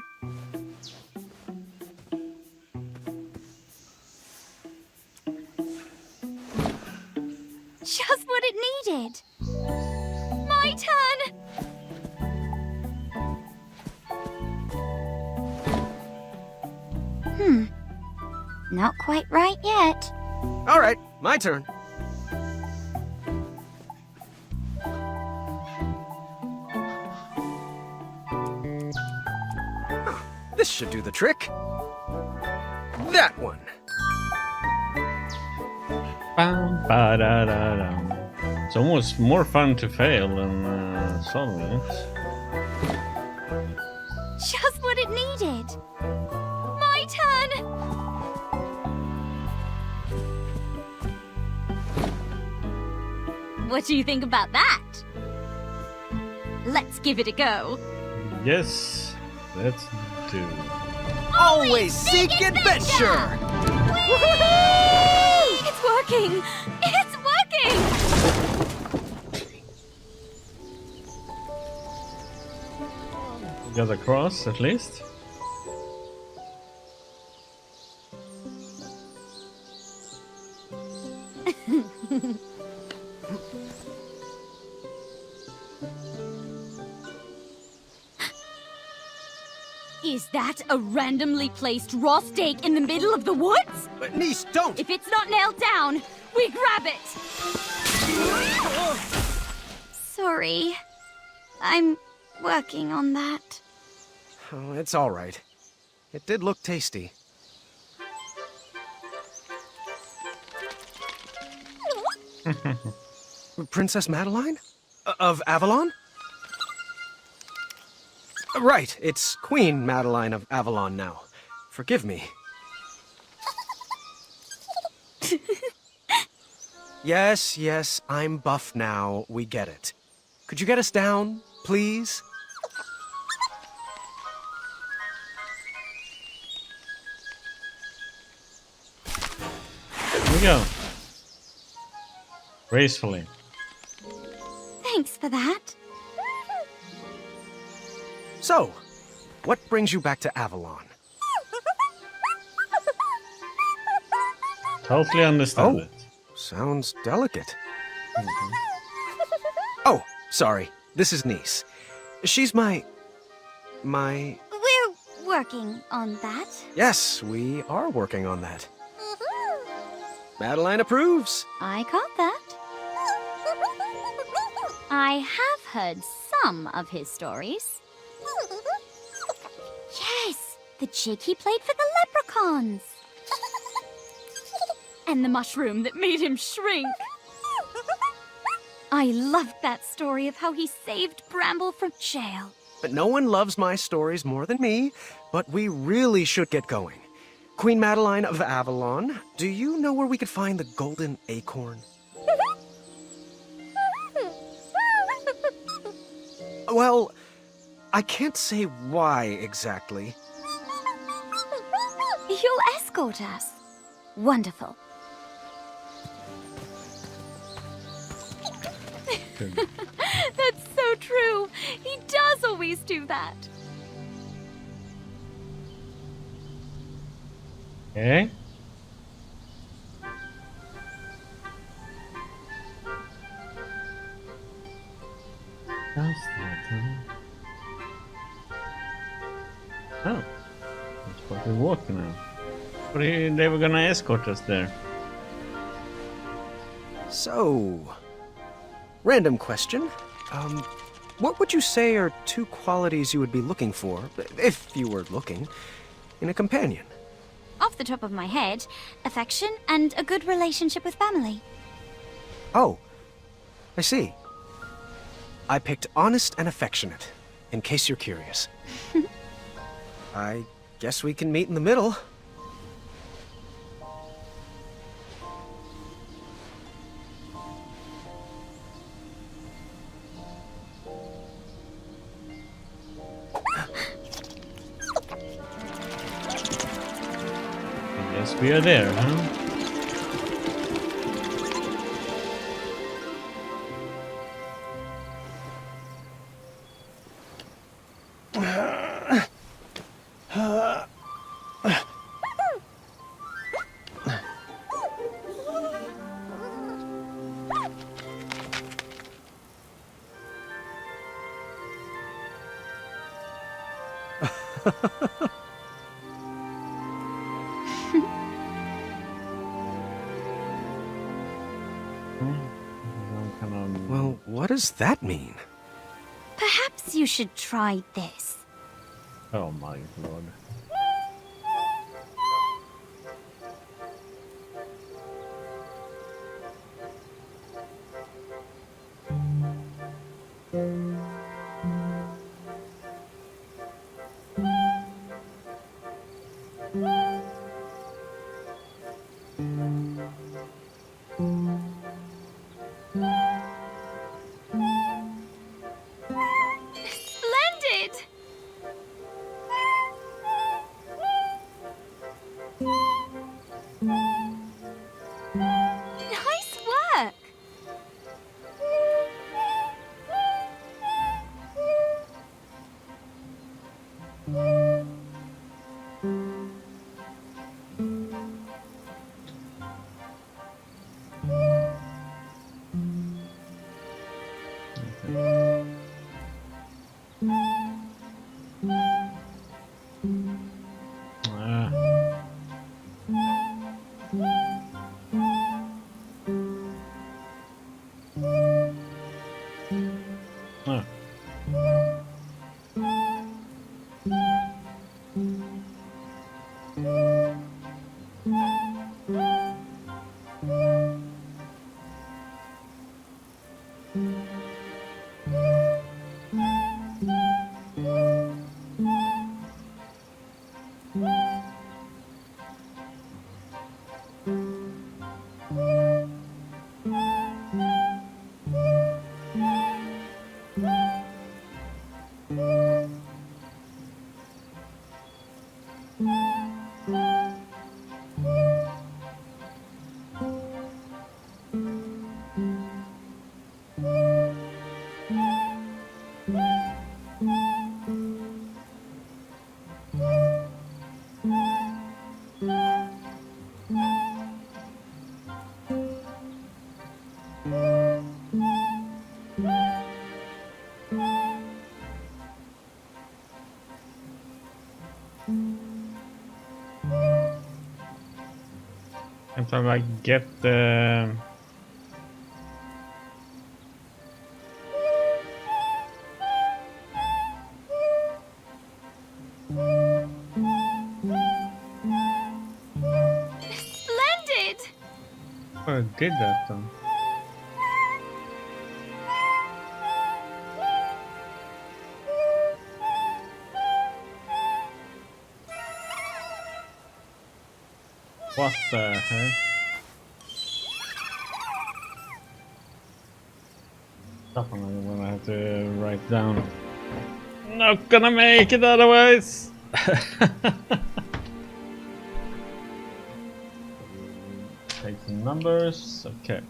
Just what it needed. My turn! Not quite right yet. All right, my turn. This should do the trick. That one. Bam, ba-da-da-dum. It's almost more fun to fail than solve it. Just what it needed. My turn! What do you think about that? Let's give it a go. Yes, let's do. Always seek adventure! It's working! It's working! Got a cross at least. Is that a randomly placed raw steak in the middle of the woods? But niece, don't! If it's not nailed down, we grab it! Sorry. I'm working on that. Oh, it's all right. It did look tasty. Princess Madeline? Of Avalon? Right, it's Queen Madeline of Avalon now. Forgive me. Yes, I'm buff now. We get it. Could you get us down, please? Here we go. Gracefully. Thanks for that. So, what brings you back to Avalon? Totally understand it. Sounds delicate. Oh, sorry. This is Niece. She's my... We're working on that. Yes, we are working on that. Madeline approves. I caught that. I have heard some of his stories. Yes, the chick he played for the leprechauns. And the mushroom that made him shrink. I loved that story of how he saved Bramble from jail. But no one loves my stories more than me, but we really should get going. Queen Madeline of Avalon, do you know where we could find the golden acorn? Well, I can't say why exactly. You'll escort us. Wonderful. That's so true. He does always do that. Okay. How's that, huh? Oh. That's what we're walking now. But they were gonna escort us there. So, random question. What would you say are 2 qualities you would be looking for, if you were looking, in a companion? Off the top of my head, affection and a good relationship with family. Oh, I see. I picked honest and affectionate, in case you're curious. I guess we can meet in the middle. Yes, we are there, huh? Well, what does that mean? Perhaps you should try this. Oh my lord. Splendid! Nice work! Until I get the... Splendid! Oh, I did that then. What the heck? Something I'm gonna have to write down. Not gonna make it otherwise! Take some numbers, okay.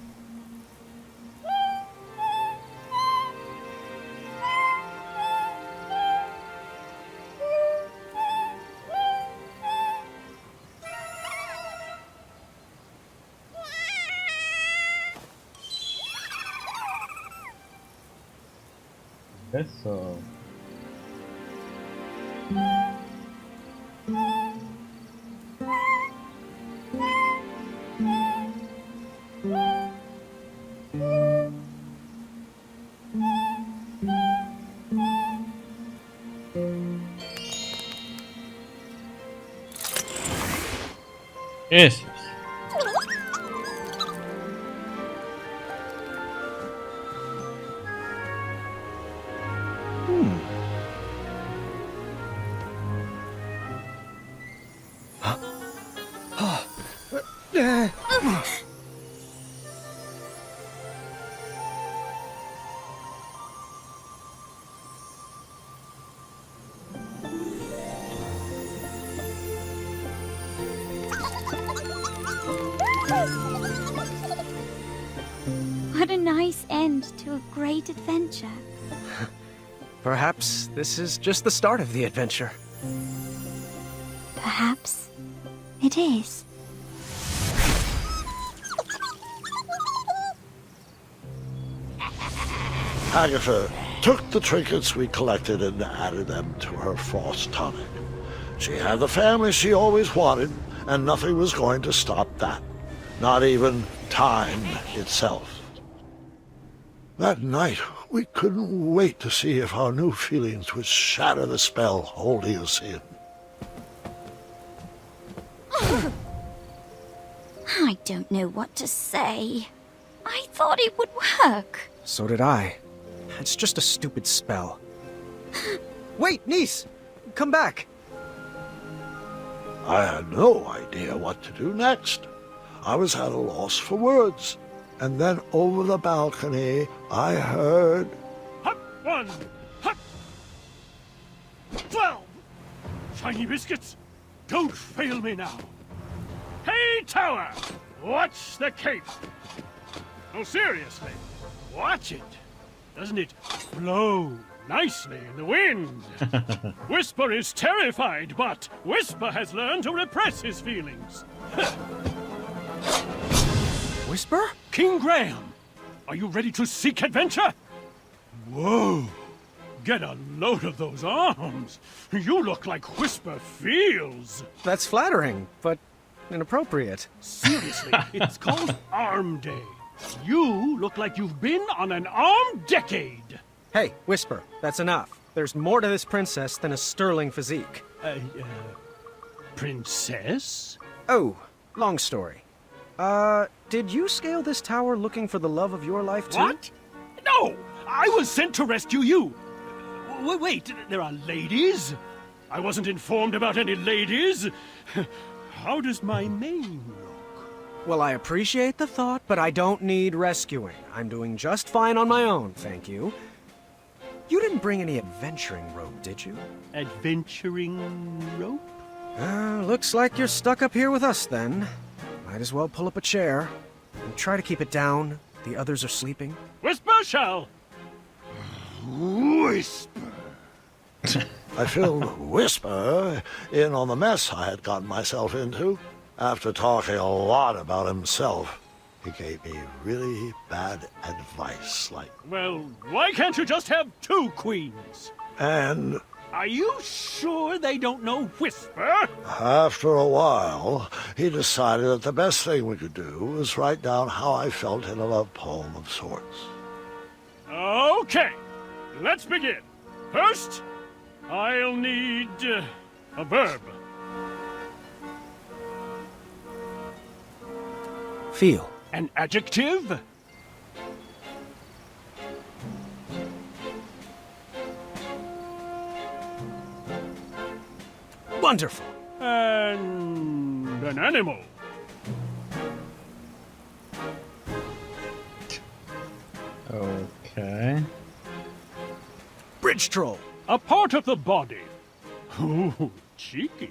Guess so. Yes. What a nice end to a great adventure. Perhaps this is just the start of the adventure. Perhaps it is. Agatha took the trinkets we collected and added them to her frost tonic. She had the family she always wanted, and nothing was going to stop that. Not even time itself. That night, we couldn't wait to see if our new feelings would shatter the spell holding us in. I don't know what to say. I thought it would work. So did I. It's just a stupid spell. Wait, niece! Come back! I had no idea what to do next. I was at a loss for words. And then over the balcony, I heard... Hop 1, hop 12. Shiny biscuits, don't fail me now. Hey, tower, watch the cape. No, seriously, watch it. Doesn't it flow nicely in the wind? Whisper is terrified, but Whisper has learned to repress his feelings. Whisper? King Graham, are you ready to seek adventure? Whoa! Get a load of those arms. You look like Whisper feels. That's flattering, but inappropriate. Seriously, it's called Arm Day. You look like you've been on an arm decade. Hey, Whisper, that's enough. There's more to this princess than a sterling physique. Princess? Oh, long story. Did you scale this tower looking for the love of your life, too? What? No! I was sent to rescue you! Wait, there are ladies? I wasn't informed about any ladies. How does my mane look? Well, I appreciate the thought, but I don't need rescuing. I'm doing just fine on my own, thank you. You didn't bring any adventuring rope, did you? Adventuring rope? Looks like you're stuck up here with us, then. Might as well pull up a chair. And try to keep it down. The others are sleeping. Whisper shall! Whisper! I filled Whisper in on the mess I had gotten myself into. After talking a lot about himself, he gave me really bad advice, like... Well, why can't you just have 2 queens? And... Are you sure they don't know Whisper? After a while, he decided that the best thing we could do was write down how I felt in a love poem of sorts. Okay, let's begin. First, I'll need a verb. Feel. An adjective. Wonderful. And an animal. Okay. Bridge troll. A part of the body. Ooh, cheeky.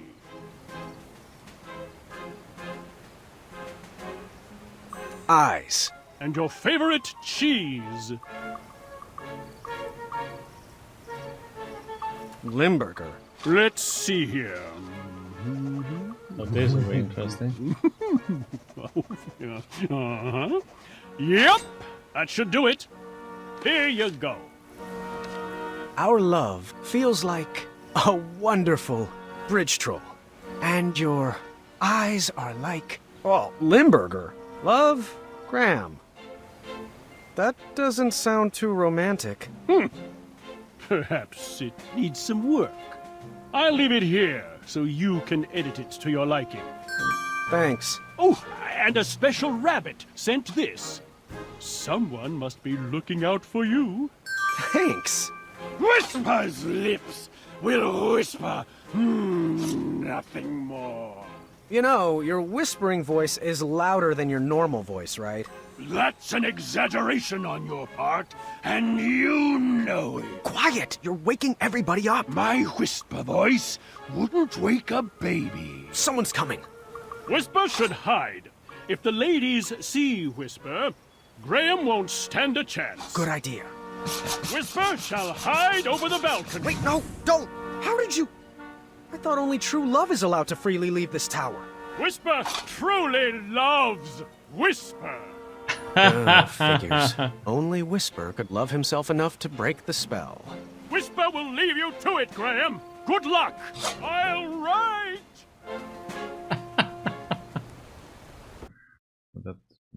Eyes. And your favorite cheese. Limburger. Let's see here. Oh, this will be interesting. Yep, that should do it. Here you go. Our love feels like a wonderful bridge troll. And your eyes are like, well, Limburger. Love, Graham. That doesn't sound too romantic. Perhaps it needs some work. I'll leave it here so you can edit it to your liking. Thanks. Oh, and a special rabbit sent this. Someone must be looking out for you. Thanks. Whisper's lips will whisper nothing more. You know, your whispering voice is louder than your normal voice, right? That's an exaggeration on your part, and you know it. Quiet! You're waking everybody up. My whisper voice wouldn't wake a baby. Someone's coming. Whisper should hide. If the ladies see Whisper, Graham won't stand a chance. Good idea. Whisper shall hide over the balcony. Wait, no, don't! How did you... I thought only true love is allowed to freely leave this tower. Whisper truly loves Whisper. Figures. Only Whisper could love himself enough to break the spell. Whisper will leave you to it, Graham. Good luck. I'll write.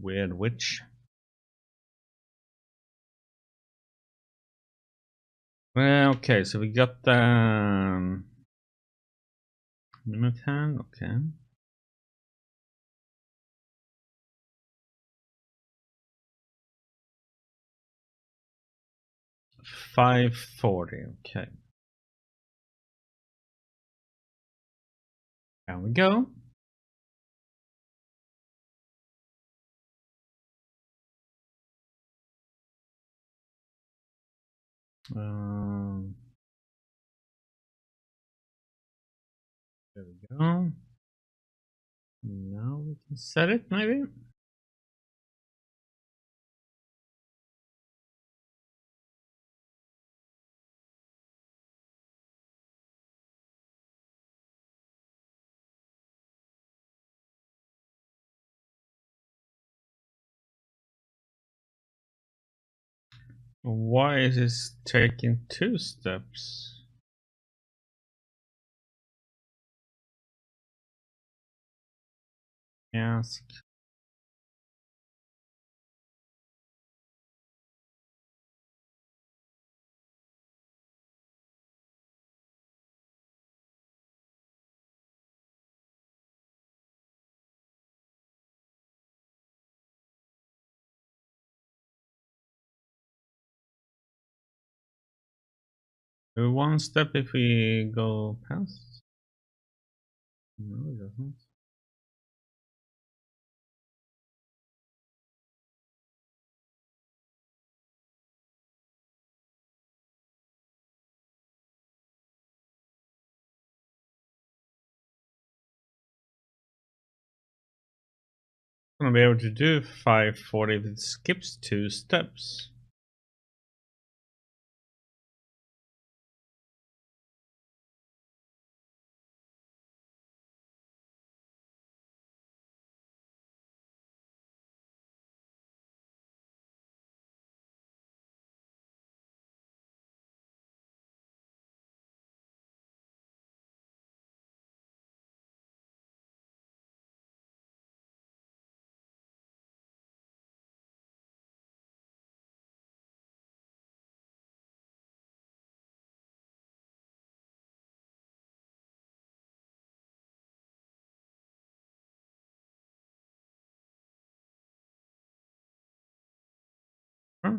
weird witch. Well, okay, so we got the minute hand. Okay. $5.40. Okay. There we go. There we go. Now we can set it, maybe. Why is this taking 2 steps? Ask. One step if we go past? No, it doesn't. I'm gonna be able to do 540 if it skips 2 steps. Huh?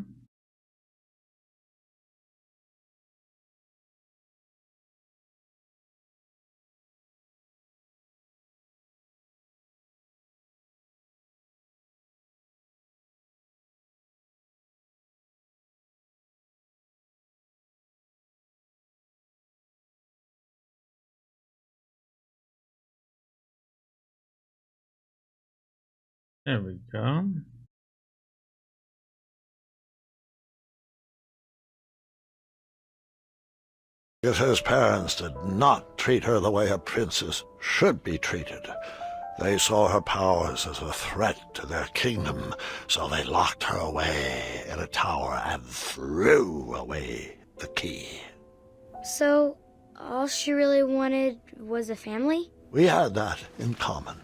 There we go. His parents did not treat her the way a princess should be treated. They saw her powers as a threat to their kingdom, so they locked her away in a tower and threw away the key. So, all she really wanted was a family? We had that in common.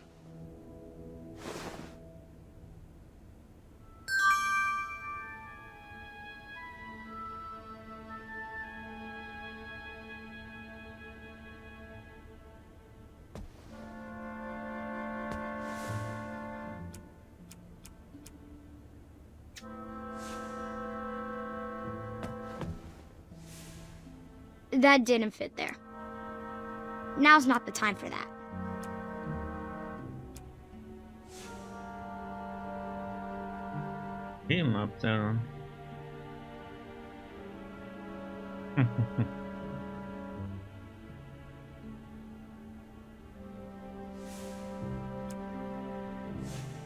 That didn't fit there. Now's not the time for that. Him up there.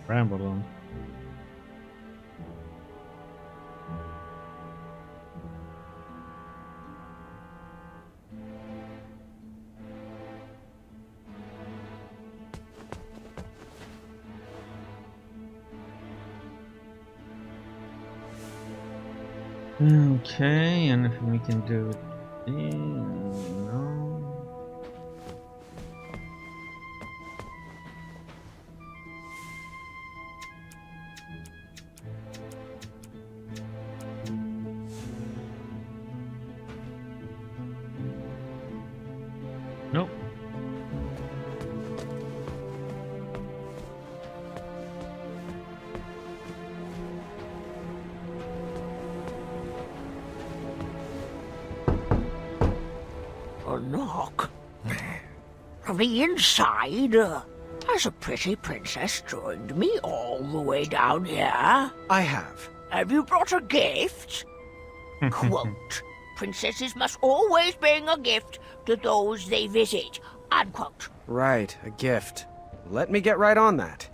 Ramble on. Okay, and if we can do it, no. knock. From the inside, has a pretty princess joined me all the way down here? I have. Have you brought a gift? Quote, princesses must always bring a gift to those they visit. Unquote. Right, a gift. Let me get right on that.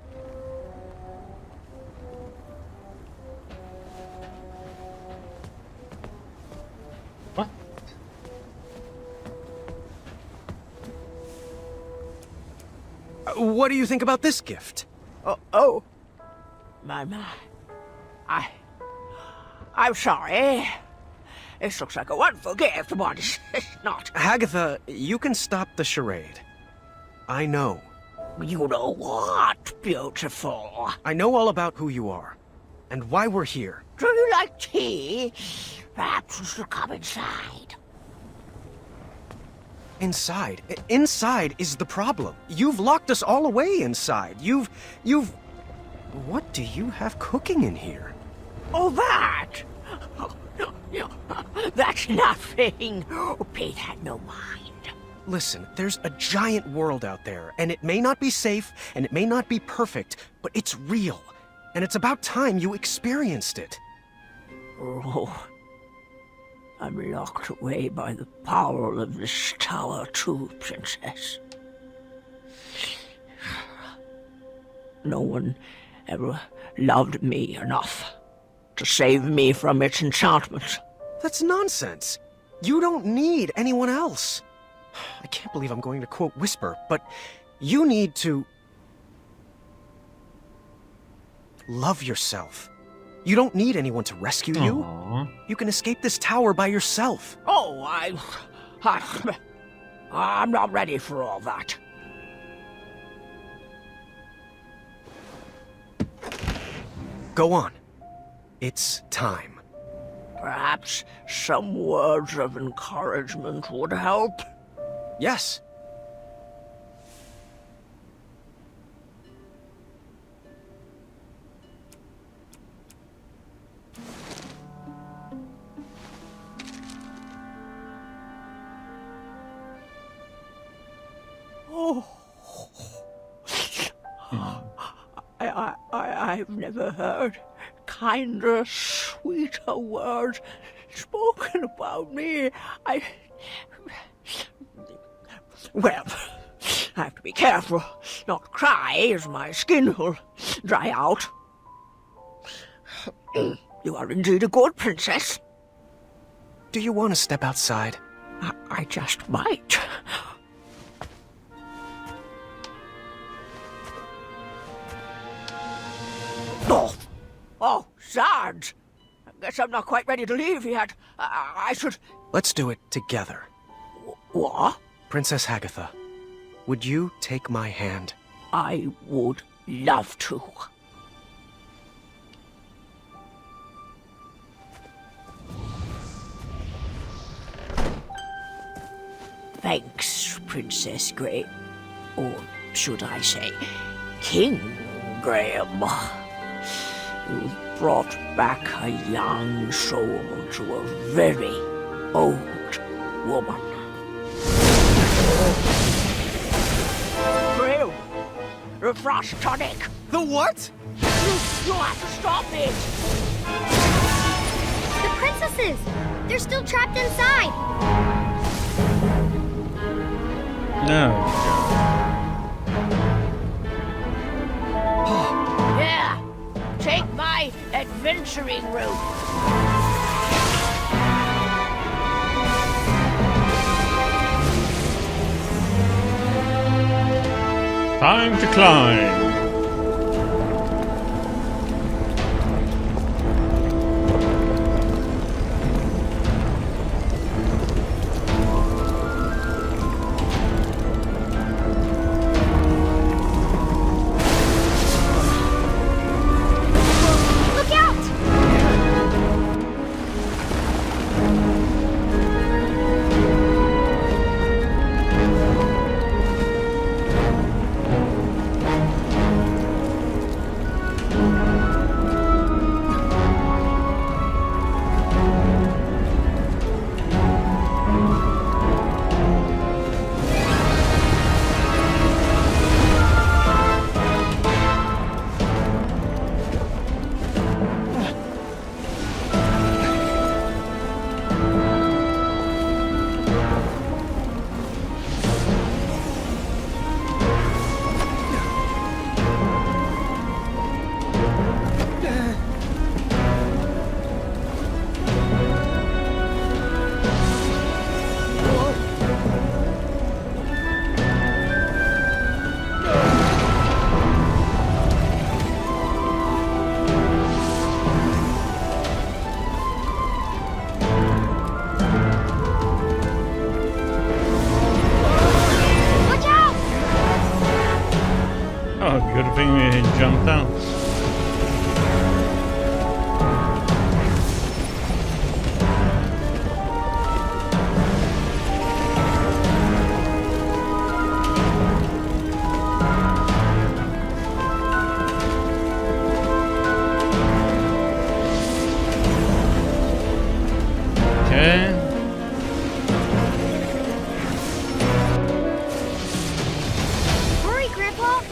What? What do you think about this gift? Oh. My. I'm sorry. This looks like a wonderful gift, but it's not. Hagatha, you can stop the charade. I know. You know what, beautiful? I know all about who you are, and why we're here. Do you like tea? Perhaps we should come inside. Inside? Inside is the problem. You've locked us all away inside. You've... What do you have cooking in here? Oh, that? That's nothing. Pay that no mind. Listen, there's a giant world out there, and it may not be safe, and it may not be perfect, but it's real. And it's about time you experienced it. Oh, I'm locked away by the power of this tower too, Princess. No one ever loved me enough to save me from its enchantment. That's nonsense. You don't need anyone else. I can't believe I'm going to quote Whisper, but you need to... love yourself. You don't need anyone to rescue you. Aww. You can escape this tower by yourself. Oh, I'm not ready for all that. Go on. It's time. Perhaps some words of encouragement would help. Yes. Oh. I've never heard kinder, sweeter words spoken about me. Well, I have to be careful not to cry, as my skin will dry out. You are indeed a good princess. Do you want to step outside? I just might. Oh, Sarge! I guess I'm not quite ready to leave yet. I should... Let's do it together. What? Princess Hagatha, would you take my hand? I would love to. Thanks, Princess Graham. Or should I say, King Graham. You've brought back a young soul to a very old woman. Graham, the frost tonic. The what? You have to stop it. The princesses! They're still trapped inside! No. Yeah, take my adventuring route. Time to climb. Oh, good thing we jumped out. Okay. Hurry, Grandpa!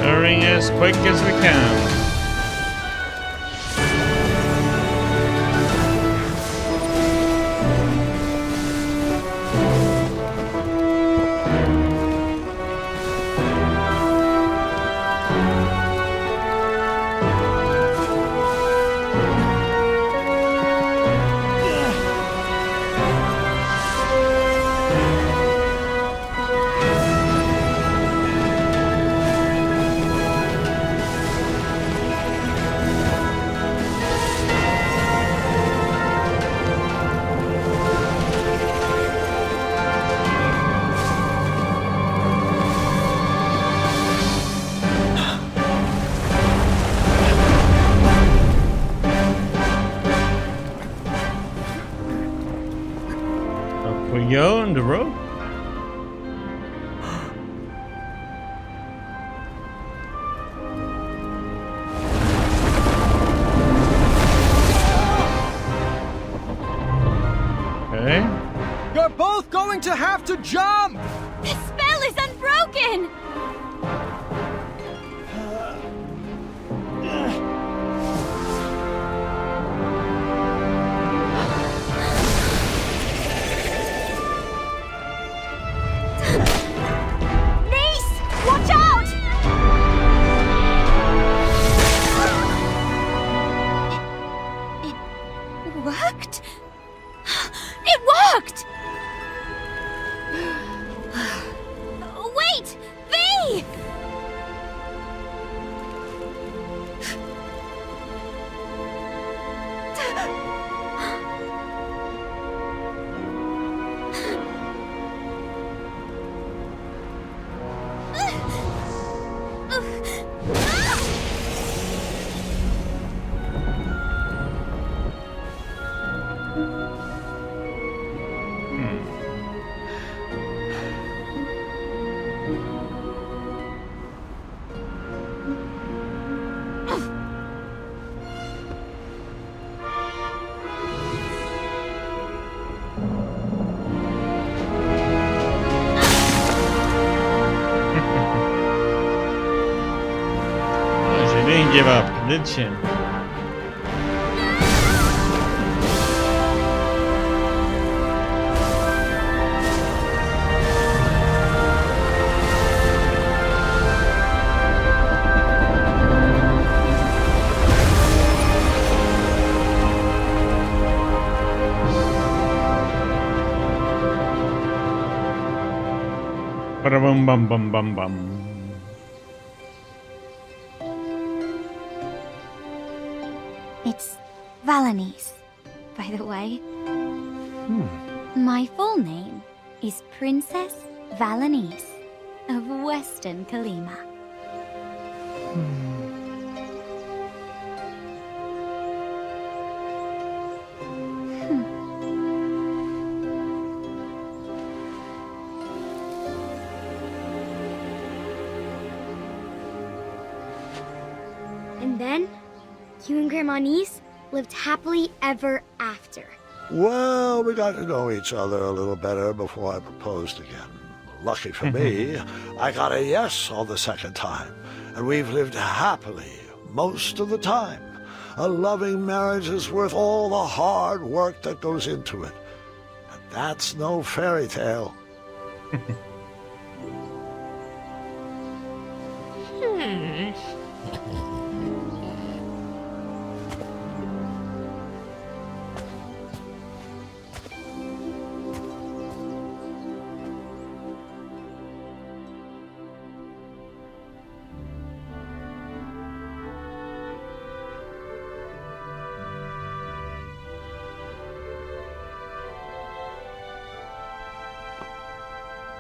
Hurrying as quick as we can. Up we go on the road. Okay. You're both going to have to jump! The spell is unbroken! Niece! Watch out! It worked? It worked! Wait! V! She didn't give up, did she? Ba-da-bum bum bum bum bum. It's Valanice, by the way. My full name is Princess Valanice of Western Kalima. And then, you and Grandma Niece lived happily ever after. Well, we got to know each other a little better before I proposed again. Lucky for me, I got a yes on the second time, and we've lived happily most of the time. A loving marriage is worth all the hard work that goes into it. And that's no fairy tale.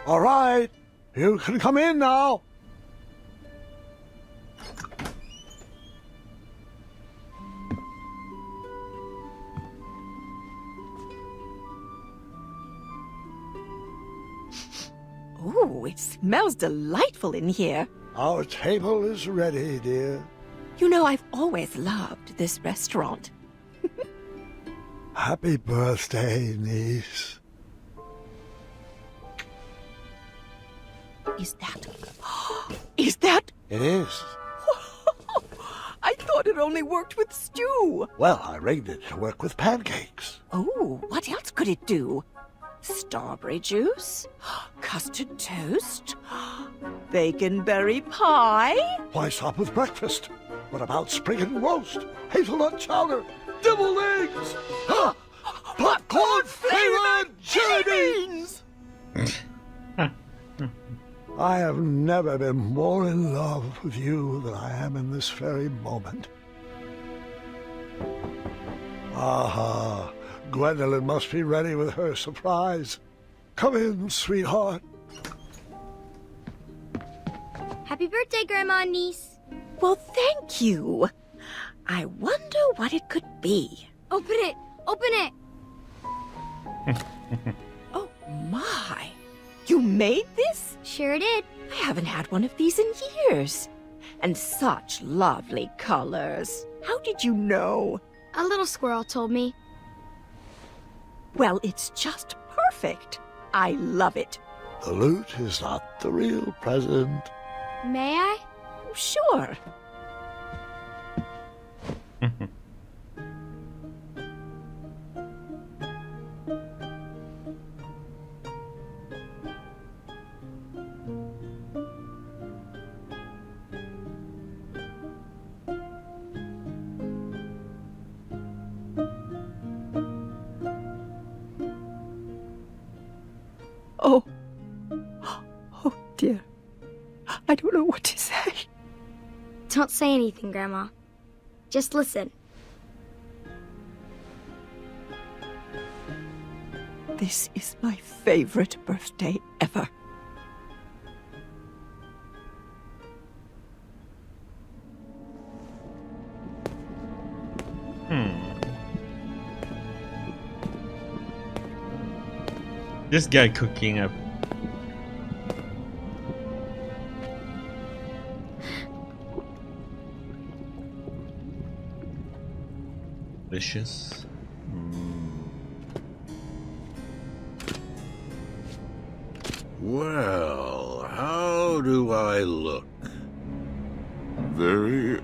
All right, you can come in now. Ooh, it smells delightful in here. Our table is ready, dear. You know, I've always loved this restaurant. Happy birthday, niece. Is that... Is that... It is. I thought it only worked with stew. Well, I rigged it to work with pancakes. Oh, what else could it do? Strawberry juice? Custard toast? Bacon-berry pie? Why stop with breakfast? What about spring and roast? Hazelnut chowder? Deviled eggs? Popcorn-flavored jelly beans! I have never been more in love with you than I am in this very moment. Aha, Gwendolyn must be ready with her surprise. Come in, sweetheart. Happy birthday, Grandma and niece. Well, thank you. I wonder what it could be. Open it! Open it! Oh, my. You made this? Sure did. I haven't had one of these in years. And such lovely colors. How did you know? A little squirrel told me. Well, it's just perfect. I love it. The loot is not the real present. May I? Sure. Oh. Oh, dear. I don't know what to say. Don't say anything, Grandma. Just listen. This is my favorite birthday ever. This guy cooking up. Delicious. Well, how do I look? Very